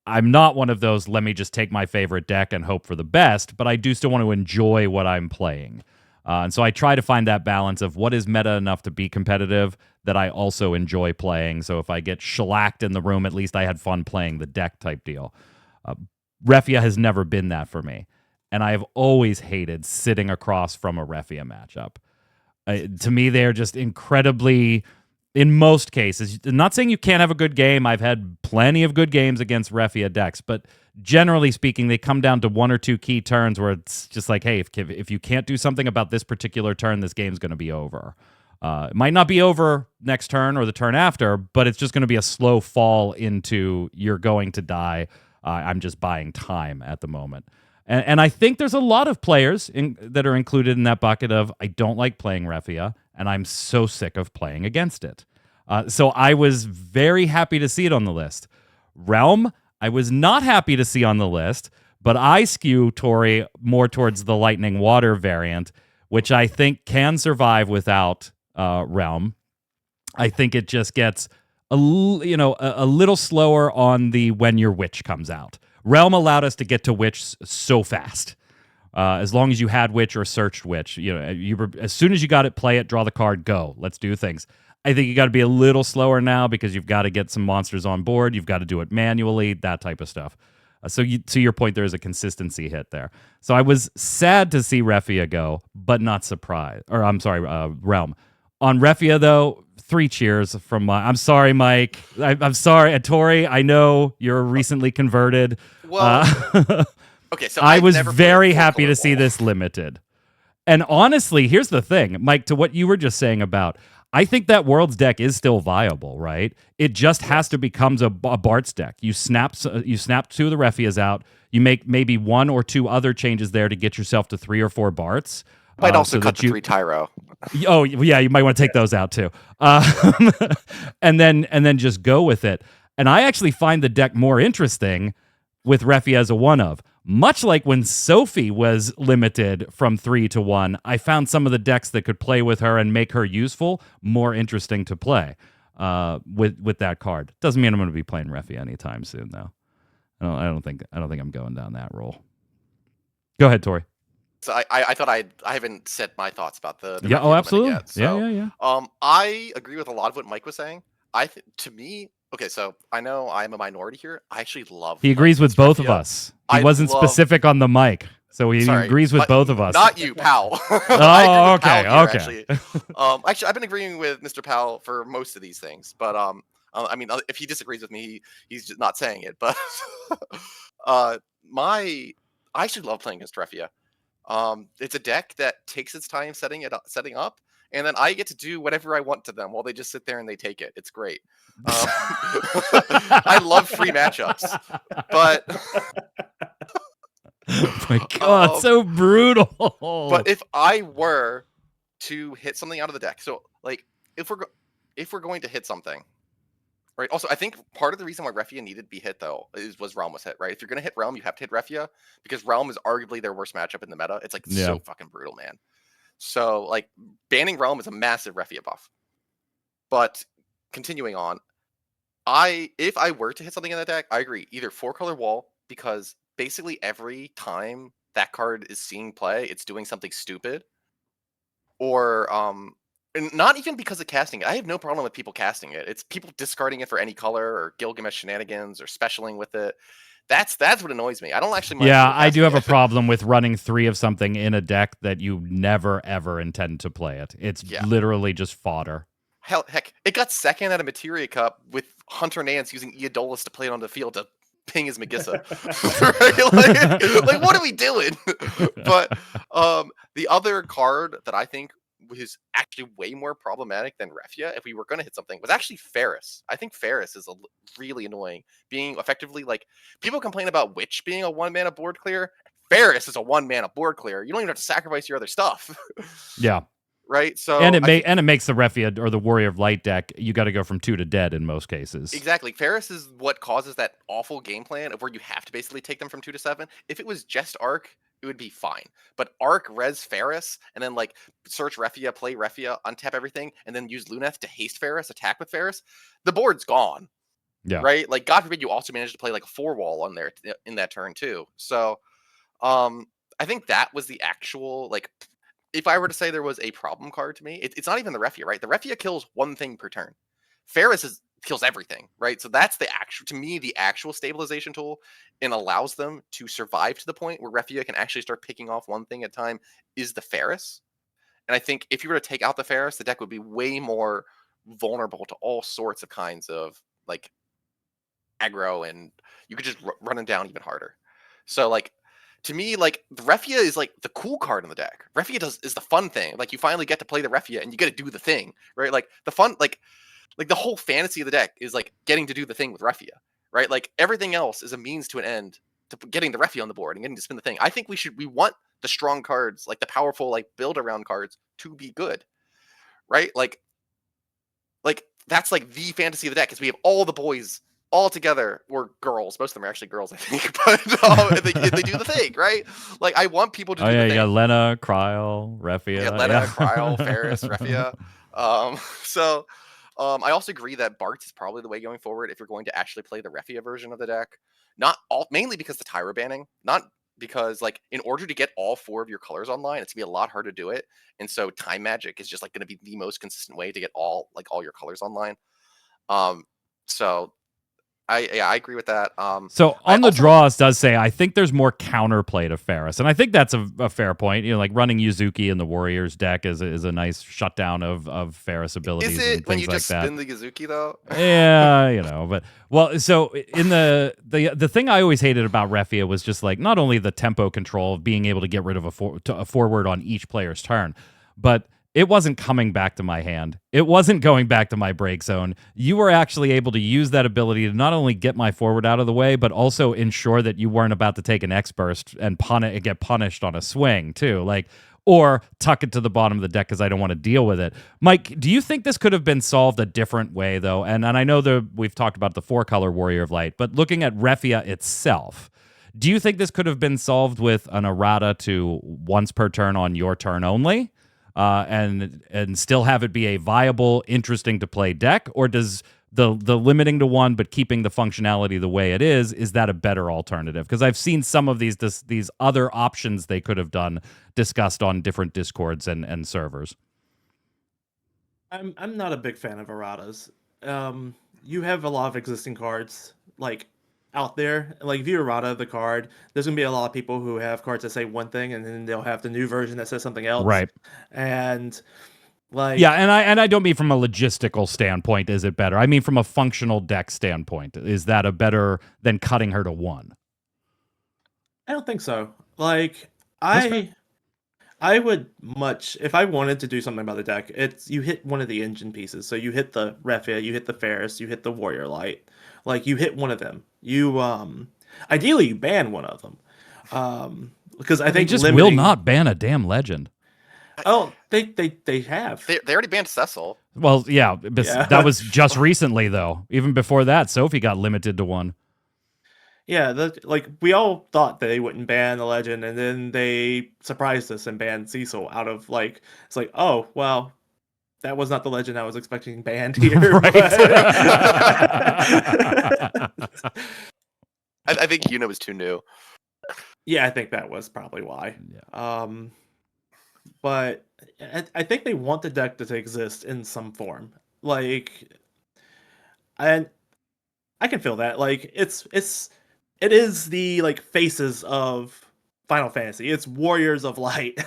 I'm not one of those, let me just take my favorite deck and hope for the best, but I do still want to enjoy what I'm playing. And so I try to find that balance of what is meta enough to be competitive that I also enjoy playing. So if I get shellacked in the room, at least I had fun playing the deck type deal. Refia has never been that for me. And I have always hated sitting across from a Refia matchup. To me, they're just incredibly, in most cases, not saying you can't have a good game. I've had plenty of good games against Refia decks, but generally speaking, they come down to one or two key turns where it's just like, hey, if you can't do something about this particular turn, this game's going to be over. It might not be over next turn or the turn after, but it's just going to be a slow fall into you're going to die. I'm just buying time at the moment. And I think there's a lot of players that are included in that bucket of, I don't like playing Refia, and I'm so sick of playing against it. So I was very happy to see it on the list. Realm, I was not happy to see on the list, but I skew Torrey more towards the Lightning Water variant, which I think can survive without Realm. I think it just gets a little slower on the when your Witch comes out. Realm allowed us to get to Witch so fast. As long as you had Witch or searched Witch, you were, as soon as you got it, play it, draw the card, go. Let's do things. I think you got to be a little slower now because you've got to get some monsters on board. You've got to do it manually, that type of stuff. So to your point, there is a consistency hit there. So I was sad to see Refia go, but not surprised. Or I'm sorry, Realm. On Refia, though, 3 cheers from my... I'm sorry, Mike. I'm sorry. Torrey, I know you're recently converted. Well, okay, so I was very happy to see this limited. And honestly, here's the thing, Mike, to what you were just saying about, I think that Worlds deck is still viable, right? It just has to become a Bart's deck. You snap 2 of the Refias out. You make maybe 1 or 2 other changes there to get yourself to 3 or 4 Barts. Might also cut the 3 Tyro. Oh, yeah, you might want to take those out too. And then just go with it. And I actually find the deck more interesting with Refia as a one-of. Much like when Sophie was limited from 3 to 1, I found some of the decks that could play with her and make her useful more interesting to play with that card. Doesn't mean I'm going to be playing Refia anytime soon, though. I don't think I'm going down that role. Go ahead, Torrey. So I thought I haven't said my thoughts about the yeah. Oh, absolutely. Yet, so, yeah. I agree with a lot of what Mike was saying. To me, okay, so I know I'm a minority here. I actually love. He agrees with both of us. He wasn't specific on the mic, So he Sorry, agrees with both of us. Not you, Powell. Oh, okay, Actually. okay. Actually, I've been agreeing with Mr. Powell for most of these things, but I mean, if he disagrees with me, he's just not saying it. But I actually love playing against Refia. It's a deck that takes its time setting up, and then I get to do whatever I want to them while they just sit there and they take it. It's great. I love free matchups, but Oh my God, so brutal. but if I were to hit something out of the deck, so like if we're going to hit something, right? Also, I think part of the reason why Refia needed to be hit though was Realm was hit, right? If you're gonna hit Realm, you have to hit Refia because Realm is arguably their worst matchup in the meta. It's like so fucking brutal, man. So like banning Realm is a massive Refia buff. But continuing on, if I were to hit something in that deck, I agree. Either 4-color wall, because basically every time that card is seeing play, it's doing something stupid. Or and not even because of casting it. I have no problem with people casting it. It's people discarding it for any color or Gilgamesh shenanigans or specialing with it. That's what annoys me. I don't actually mind. Yeah, I do have a problem with running 3 of something in a deck that you never ever intend to play it. It's literally just fodder. Heck, it got second at a Materia Cup with Hunter Nance using Eodolus to play it on the field to ping his Megissa. Right? like, what are we doing? But the other card that I think was actually way more problematic than Refia, if we were going to hit something, was actually Ferris. I think Ferris is really annoying, being effectively like people complain about Witch being a 1-mana board clear. Ferris is a 1-mana board clear. You don't even have to sacrifice your other stuff. Yeah. Right, so and it makes the Refia or the Warrior of Light deck. You got to go from 2 to dead in most cases. Exactly, Ferris is what causes that awful game plan of where you have to basically take them from 2 to 7. If it was just Arc, it would be fine. But Arc res Ferris, and then like search Refia, play Refia, untap everything, and then use Luneth to haste Ferris, attack with Ferris. The board's gone. Yeah. Right, like God forbid you also managed to play like a 4-wall on there in that turn too. So, I think that was the actual like. If I were to say there was a problem card to me, it's not even the Refia, right? The Refia kills one thing per turn. Ferris kills everything, right? So that's the actual stabilization tool and allows them to survive to the point where Refia can actually start picking off one thing at a time is the Ferris. And I think if you were to take out the Ferris, the deck would be way more vulnerable to all sorts of kinds of like aggro, and you could just run them down even harder. So like, to me, like the Refia is like the cool card in the deck. Refia is the fun thing. Like you finally get to play the Refia and you get to do the thing, right? Like the fun, like the whole fantasy of the deck is like getting to do the thing with Refia, right? Like everything else is a means to an end to getting the Refia on the board and getting to spin the thing. I think we want the strong cards, like the powerful, like build around cards to be good, right? Like that's like the fantasy of the deck is we have all the boys all together, or girls. Most of them are actually girls, I think. But they do the thing, right? Like I want people to do the thing. You got Lena, Kryl, Refia. Yeah, Lena, Kryl, Ferris, Refia. So I also agree that Bartz is probably the way going forward if you're going to actually play the Refia version of the deck. Mainly because the Tyra banning, not because like in order to get all 4 of your colors online, it's gonna be a lot harder to do it. And so time magic is just like gonna be the most consistent way to get all your colors online. So I agree with that. So on the draws does say, I think there's more counterplay to Ferris. And I think that's a fair point. You know, like running Yuzuki in the Warriors deck is a nice shutdown of Ferris abilities. Is it and when you like just that. spin the Yuzuki though? Yeah, you know, but well, so in the thing I always hated about Refia was just like not only the tempo control of being able to get rid of a forward on each player's turn, but it wasn't coming back to my hand. It wasn't going back to my break zone. You were actually able to use that ability to not only get my forward out of the way, but also ensure that you weren't about to take an X-Burst and get punished on a swing, too. Like, or tuck it to the bottom of the deck because I don't want to deal with it. Mike, do you think this could have been solved a different way, though? And I know we've talked about the 4-color Warrior of Light, but looking at Refia itself, do you think this could have been solved with an errata to once per turn on your turn only? And still have it be a viable, interesting to play deck, or does the limiting to 1 but keeping the functionality the way it is that a better alternative? Because I've seen some of these other options they could have done discussed on different Discords and servers. I'm not a big fan of erratas. You have a lot of existing cards. Like out there. Like if you errata the card, there's gonna be a lot of people who have cards that say one thing, and then they'll have the new version that says something else. Right. And Yeah, like, and I don't mean from a logistical standpoint, is it better? I mean from a functional deck standpoint. Is that a better than cutting her to 1? I don't think so. Like That's fair. I would much if I wanted to do something about the deck. It's you hit one of the engine pieces. So you hit the Refia, you hit the Ferris, you hit the Warrior Light. Like you hit one of them. You ideally you ban one of them. Because I They think just limiting. will not ban a damn legend. Oh, they have. They already banned Cecil. Well, yeah, Yeah. that was just recently though. Even before that, Sophie got limited to 1. Yeah, like we all thought they wouldn't ban the legend, and then they surprised us and banned Cecil out of like it's like, oh well, that was not the legend I was expecting banned here. Right. I think Yuna was too new. Yeah, I think that was probably why. Yeah. But I think they want the deck to exist in some form. Like, and I can feel that. Like, it is the like faces of Final Fantasy. It's Warriors of Light.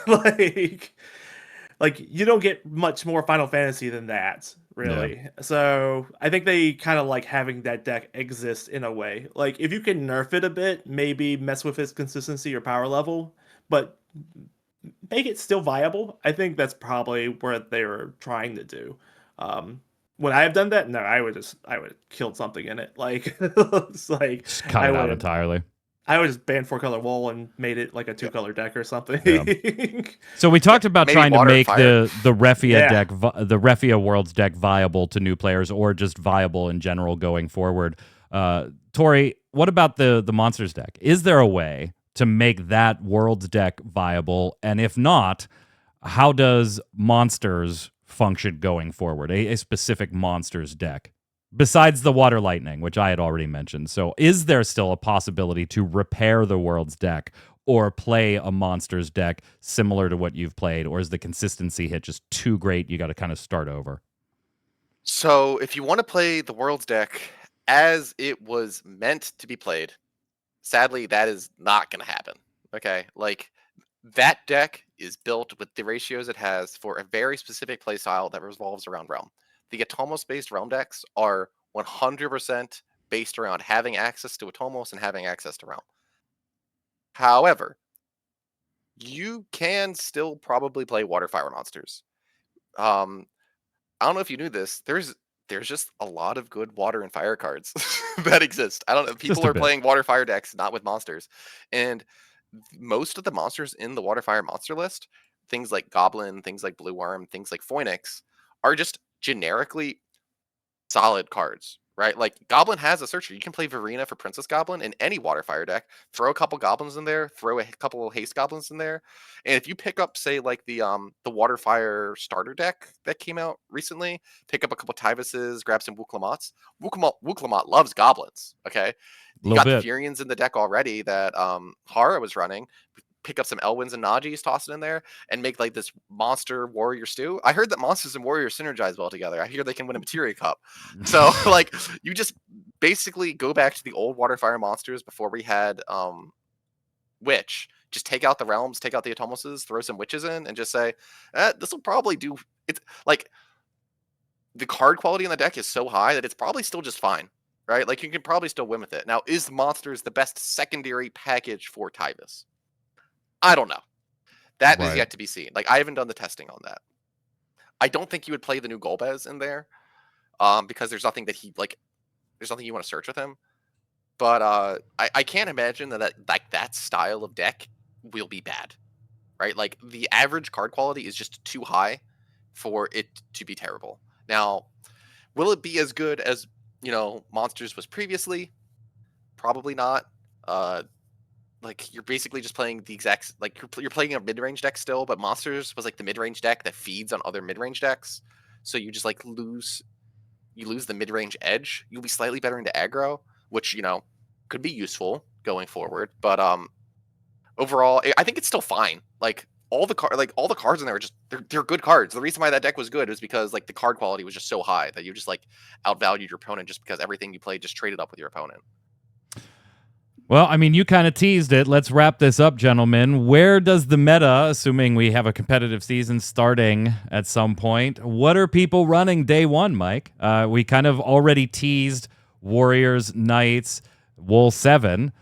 like you don't get much more Final Fantasy than that, really. Yeah. So I think they kind of like having that deck exist in a way. Like if you can nerf it a bit, maybe mess with its consistency or power level, but make it still viable. I think that's probably what they were trying to do. Would I have done that? No, I would have killed something in it. Like it's like Just cut it out entirely. I would just ban 4-color wool and made it like a 2-color deck or something. Yeah. So we talked about Maybe trying to water and make fire. the Refia Yeah. deck, the Refia Worlds deck, viable to new players, or just viable in general going forward. Torrey, what about the Monsters deck? Is there a way to make that Worlds deck viable? And if not, how does Monsters function going forward? A specific Monsters deck. Besides the Water Lightning, which I had already mentioned. So is there still a possibility to repair the World's deck or play a Monsters deck similar to what you've played? Or is the consistency hit just too great? You got to kind of start over. So if you want to play the World's deck as it was meant to be played, sadly, that is not going to happen. Okay? Like, that deck is built with the ratios it has for a very specific playstyle that revolves around Realm. The Atomos-based Realm decks are 100% based around having access to Atomos and having access to Realm. However, you can still probably play Water Fire Monsters. I don't know if you knew this. There's just a lot of good water and fire cards that exist. I don't know. People a are bit. playing water fire decks, not with monsters. And most of the monsters in the water fire monster list, things like Goblin, things like Blue Worm, things like Phoenix, are just generically solid cards, right? Like Goblin has a searcher. You can play Verena for Princess Goblin in any water fire deck. Throw a couple goblins in there, throw a couple of haste goblins in there. And if you pick up, say, like the water fire starter deck that came out recently, pick up a couple Tyvuses, grab some Wuklamats. Wuklamat loves goblins. Okay. You got the Furians in the deck already that Hara was running. Pick up some Elwins and Najis, toss it in there, and make like this monster warrior stew. I heard that monsters and warriors synergize well together. I hear they can win a Materia Cup. So like you just basically go back to the old water fire monsters before we had Witch. Just take out the realms, take out the Atomoses, throw some witches in, and just say, this will probably do. It's like the card quality in the deck is so high that it's probably still just fine, right? Like you can probably still win with it. Now, is Monsters the best secondary package for Tyvus? I don't know. That is yet to be seen. Like I haven't done the testing on that. I don't think you would play the new Golbez in there, because there's nothing that there's nothing you want to search with him. But I can't imagine that style of deck will be bad, right? Like the average card quality is just too high for it to be terrible. Now, will it be as good as Monsters was previously? Probably not. Like you're basically just playing the exact you're playing a mid-range deck still, but Monsters was like the mid-range deck that feeds on other mid-range decks. So you just like lose the mid-range edge. You'll be slightly better into aggro, which could be useful going forward. But overall, I think it's still fine. Like all the cards in there are just they're good cards. The reason why that deck was good is because like the card quality was just so high that you just like outvalued your opponent just because everything you played just traded up with your opponent. Well, I mean, you kind of teased it. Let's wrap this up, gentlemen. Where does the meta, assuming we have a competitive season starting at some point, what are people running day one, Mike? We kind of already teased Warriors, Knights, Wool 7.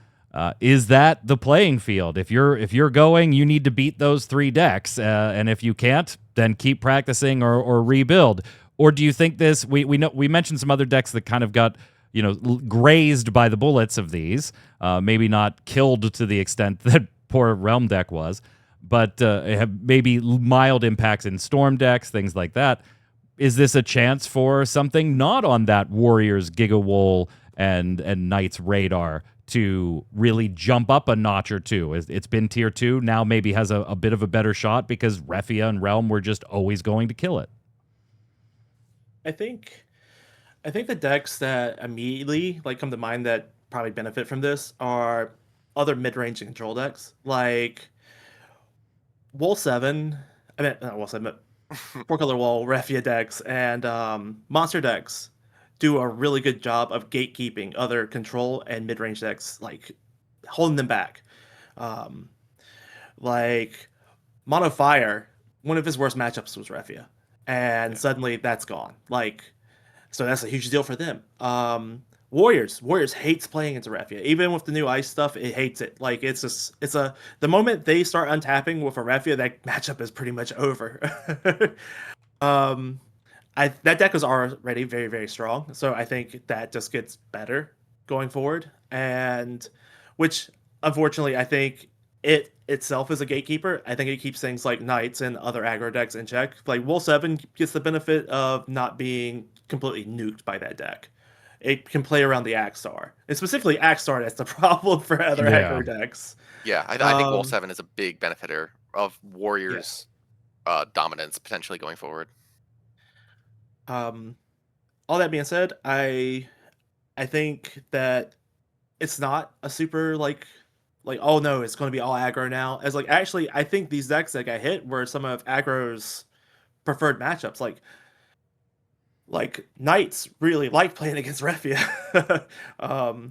Is that the playing field? If you're going, you need to beat those 3 decks, and if you can't, then keep practicing or rebuild. Or do you think this? We mentioned some other decks that kind of got grazed by the bullets of these. Maybe not killed to the extent that poor Realm deck was, but have maybe mild impacts in Storm decks, things like that. Is this a chance for something not on that Warriors, Gigawool, and Knights radar to really jump up a notch or two? It's been tier 2, now maybe has a bit of a better shot because Refia and Realm were just always going to kill it. I think the decks that immediately come to mind that probably benefit from this are other mid-range control decks like Wool 7. I mean, not Wool 7, but 4-color Wool, Refia decks, and monster decks do a really good job of gatekeeping other control and mid-range decks, like holding them back. Um, like Mono Fire, one of his worst matchups was Refia, and suddenly that's gone. So that's a huge deal for them. Warriors hates playing into Refia. Even with the new ice stuff, it hates it. The moment they start untapping with a Refia, that matchup is pretty much over. That deck was already very, very strong, so I think that just gets better going forward. And which, unfortunately, I think it itself is a gatekeeper. I think it keeps things like Knights and other aggro decks in check. Like Wool 7 gets the benefit of not being completely nuked by that deck. It can play around the Axstar. And specifically Axstar, that's the problem for other aggro decks. Yeah, I think Wool 7 is a big benefiter of Warriors' dominance potentially going forward. All that being said, I think that it's not a super oh no, it's going to be all aggro now. As actually, I think these decks that got hit were some of aggro's preferred matchups. Like Knights really like playing against Refia. The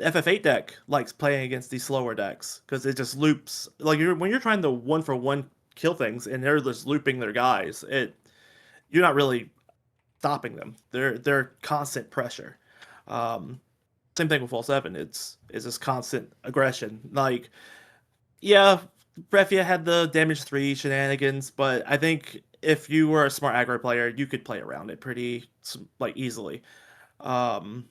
FF8 deck likes playing against these slower decks because it just loops. When you're trying to 1-for-1 kill things and they're just looping their guys, you're not really stopping them. They're constant pressure. Same thing with Wool 7. It's this constant aggression. Refia had the damage 3 shenanigans, but I think if you were a smart aggro player, you could play around it pretty easily. So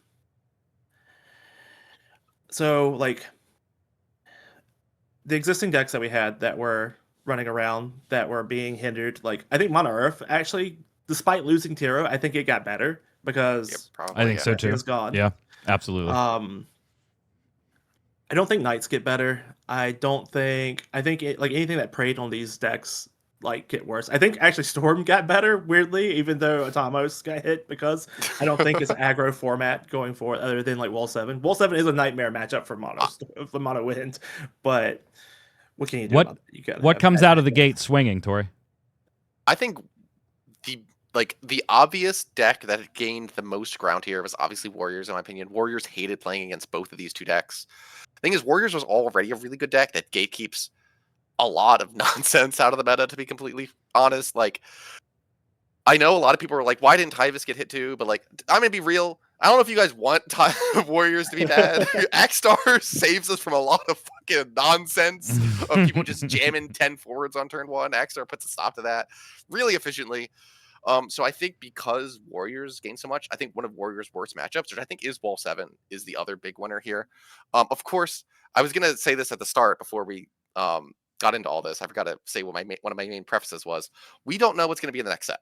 the existing decks that we had that were running around that were being hindered, I think Mono Earth actually, despite losing Tiro, I think it got better because I think so too. It's gone. Yeah, absolutely. I don't think Knights get better. I think anything that preyed on these decks get worse. I think actually Storm got better, weirdly, even though Atamos got hit, because I don't think it's aggro format going forward other than Wool 7. Wool 7 is a nightmare matchup for Mono Wind, but what can you do about it? What comes out of the gate swinging, Torrey? I think the obvious deck that had gained the most ground here was obviously Warriors, in my opinion. Warriors hated playing against both of these two decks. The thing is, Warriors was already a really good deck that gatekeeps a lot of nonsense out of the meta, to be completely honest. I know a lot of people are like, why didn't Tyvis get hit too? But I'm gonna be real. I don't know if you guys want Warriors to be bad. Axstar saves us from a lot of fucking nonsense of people just jamming 10 forwards on turn 1. Axstar puts a stop to that really efficiently. So I think because Warriors gain so much, I think one of Warriors' worst matchups, which I think is Wool 7, is the other big winner here. Of course, I was going to say this at the start before we got into all this. I forgot to say what one of my main prefaces was. We don't know what's going to be in the next set,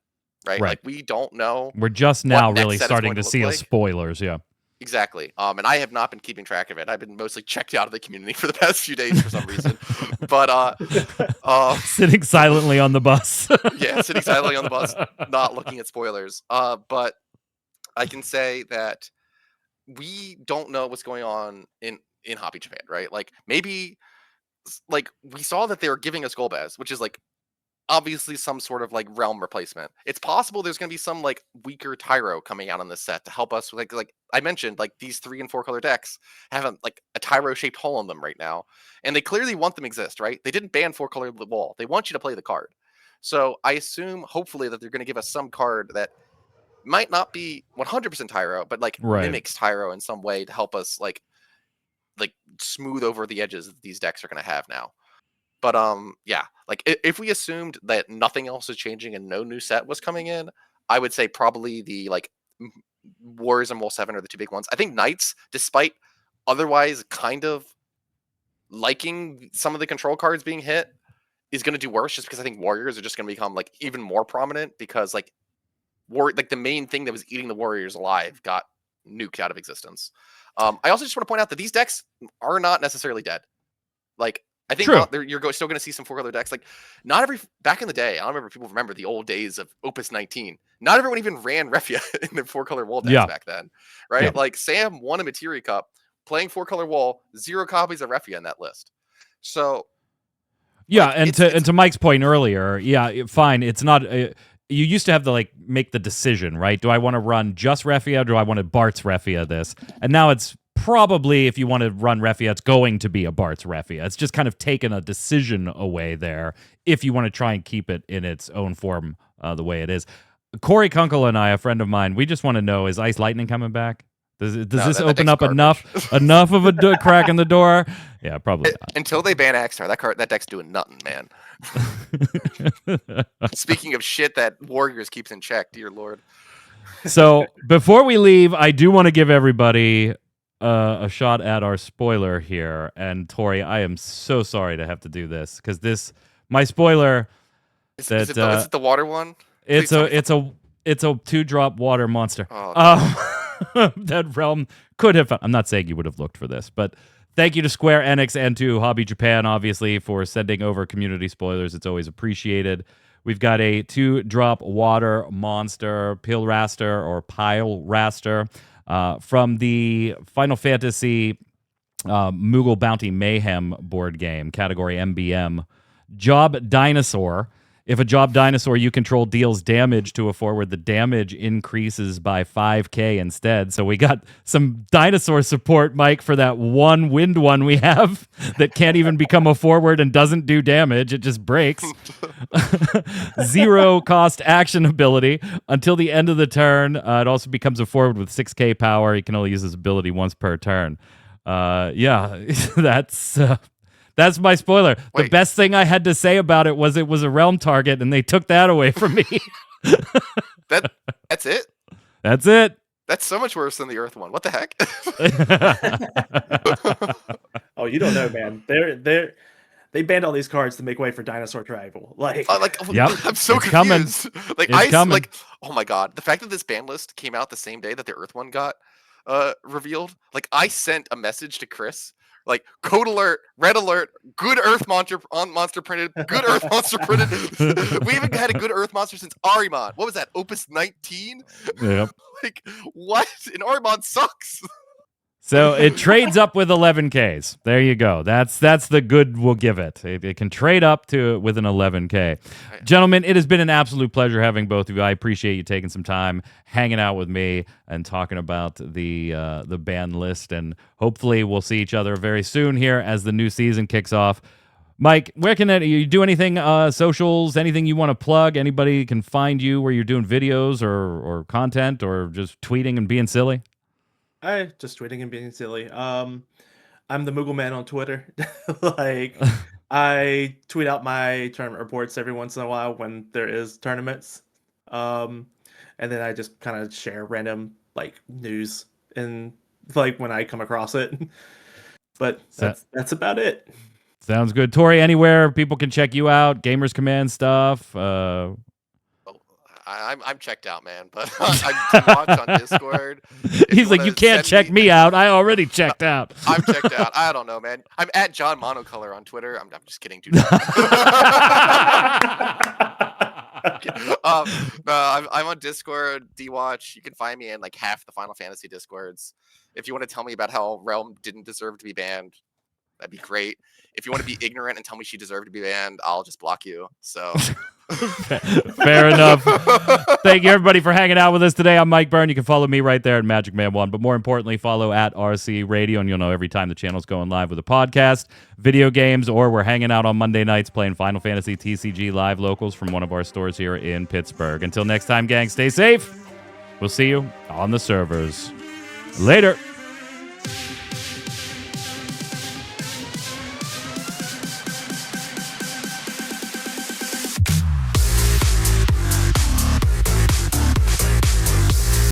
right? We don't know. We're just now really starting to see spoilers, yeah. Exactly. And I have not been keeping track of it. I've been mostly checked out of the community for the past few days for some reason. But sitting silently on the bus. Yeah, sitting silently on the bus, not looking at spoilers. But I can say that we don't know what's going on in Hobby Japan, right? Maybe we saw that they were giving us Golbez, which is obviously some sort of like realm replacement. It's possible there's going to be some like weaker Tyro coming out on this set to help us with like I mentioned, like these 3 and 4 color decks have a Tyro shaped hole in them right now, and they clearly want them exist, right? They didn't ban 4 color wall. They want you to play the card. So I assume hopefully that they're going to give us some card that might not be 100% Tyro, but like Right. mimics Tyro in some way to help us like smooth over the edges that these decks are going to have now. But yeah, like if we assumed that nothing else is changing and no new set was coming in, I would say probably the like Warriors and Wall 7 are the 2 big ones. I think Knights, despite otherwise kind of liking some of the control cards being hit, is going to do worse just because I think Warriors are just going to become like even more prominent because like the main thing that was eating the Warriors alive got nuked out of existence. I also just want to point out that these decks are not necessarily dead. Like I think you're still going to see some 4 color decks. Like back in the day, I don't remember if people remember the old days of Opus 19. Not everyone even ran Refia in their 4 color wall decks back then, right? Yeah. Like Sam won a Materia Cup playing 4 color wall, 0 copies of Refia in that list. So yeah, like, and to Mike's point earlier, yeah, fine. It's not. You used to have to make the decision, right? Do I want to run just Refia, or do I want to Bart's Refia this? And now it's probably, if you want to run Refia, it's going to be a Bart's Refia. It's just kind of taken a decision away there if you want to try and keep it in its own form the way it is. Corey Kunkel and I, a friend of mine, we just want to know, is Ice Lightning coming back? Does this open up enough of a crack in the door? Yeah, probably not. Until they ban Axstar, that deck's doing nothing, man. Speaking of shit that Warriors keeps in check, dear Lord. So before we leave, I do want to give everybody a shot at our spoiler here. And Torrey, I am so sorry to have to do this because my spoiler. Is it the water one? It's a 2-drop water monster. Oh, that realm could have. I'm not saying you would have looked for this, but thank you to Square Enix and to Hobby Japan, obviously, for sending over community spoilers. It's always appreciated. We've got a 2-drop water monster, Pile Raster, from the Final Fantasy Moogle Bounty Mayhem board game, category MBM. Job Dinosaur. If a Job Dinosaur you control deals damage to a forward, the damage increases by 5k instead. So we got some dinosaur support, Mike, for that one wind one we have that can't even become a forward and doesn't do damage. It just breaks. 0 cost action ability until the end of the turn. It also becomes a forward with 6k power. You can only use this ability once per turn. Yeah, that's my spoiler. Wait. The best thing I had to say about it was a realm target, and they took that away from me. That's it? That's it. That's so much worse than the Earth one. What the heck? Oh, you don't know, man. They banned all these cards to make way for Dinosaur Tribal. Yep. I'm so It's confused. coming. Oh my god, the fact that this ban list came out the same day that the Earth one got revealed. Like, I sent a message to Chris. Like, code alert, red alert, good Earth monster printed, good Earth monster printed. We haven't had a good Earth monster since Arimon. What was that, Opus 19? Yep. Like, what? And Arimon sucks. So it trades up with 11Ks. There you go. That's the good we'll give it. It can trade up with an 11K. Gentlemen, it has been an absolute pleasure having both of you. I appreciate you taking some time, hanging out with me, and talking about the ban list. And hopefully we'll see each other very soon here as the new season kicks off. Mike, where can you do anything, socials, anything you want to plug? Anybody can find you where you're doing videos or content or just tweeting and being silly? I just tweeting and being silly. I'm the Moogle Man on Twitter. I tweet out my tournament reports every once in a while when there is tournaments. And then I just kind of share random news and when I come across it. But that's about it. Sounds good. Torrey, anywhere people can check you out, Gamers Command stuff. I'm checked out, man. But I watch on Discord. He's like, you can't check me out. I already checked out. I'm checked out. I don't know, man. I'm at John Monocolor on Twitter. I'm just kidding, dude. I'm on Discord, D-Watch. You can find me in half the Final Fantasy Discords. If you want to tell me about how Realm didn't deserve to be banned, that'd be great. If you want to be ignorant and tell me she deserved to be banned, I'll just block you. So Fair enough. Thank you, everybody, for hanging out with us today. I'm Mike Byrne. You can follow me right there at Magic Man 1. But more importantly, follow at RC Radio, and you'll know every time the channel's going live with a podcast, video games, or we're hanging out on Monday nights playing Final Fantasy TCG live locals from one of our stores here in Pittsburgh. Until next time, gang, stay safe. We'll see you on the servers. Later.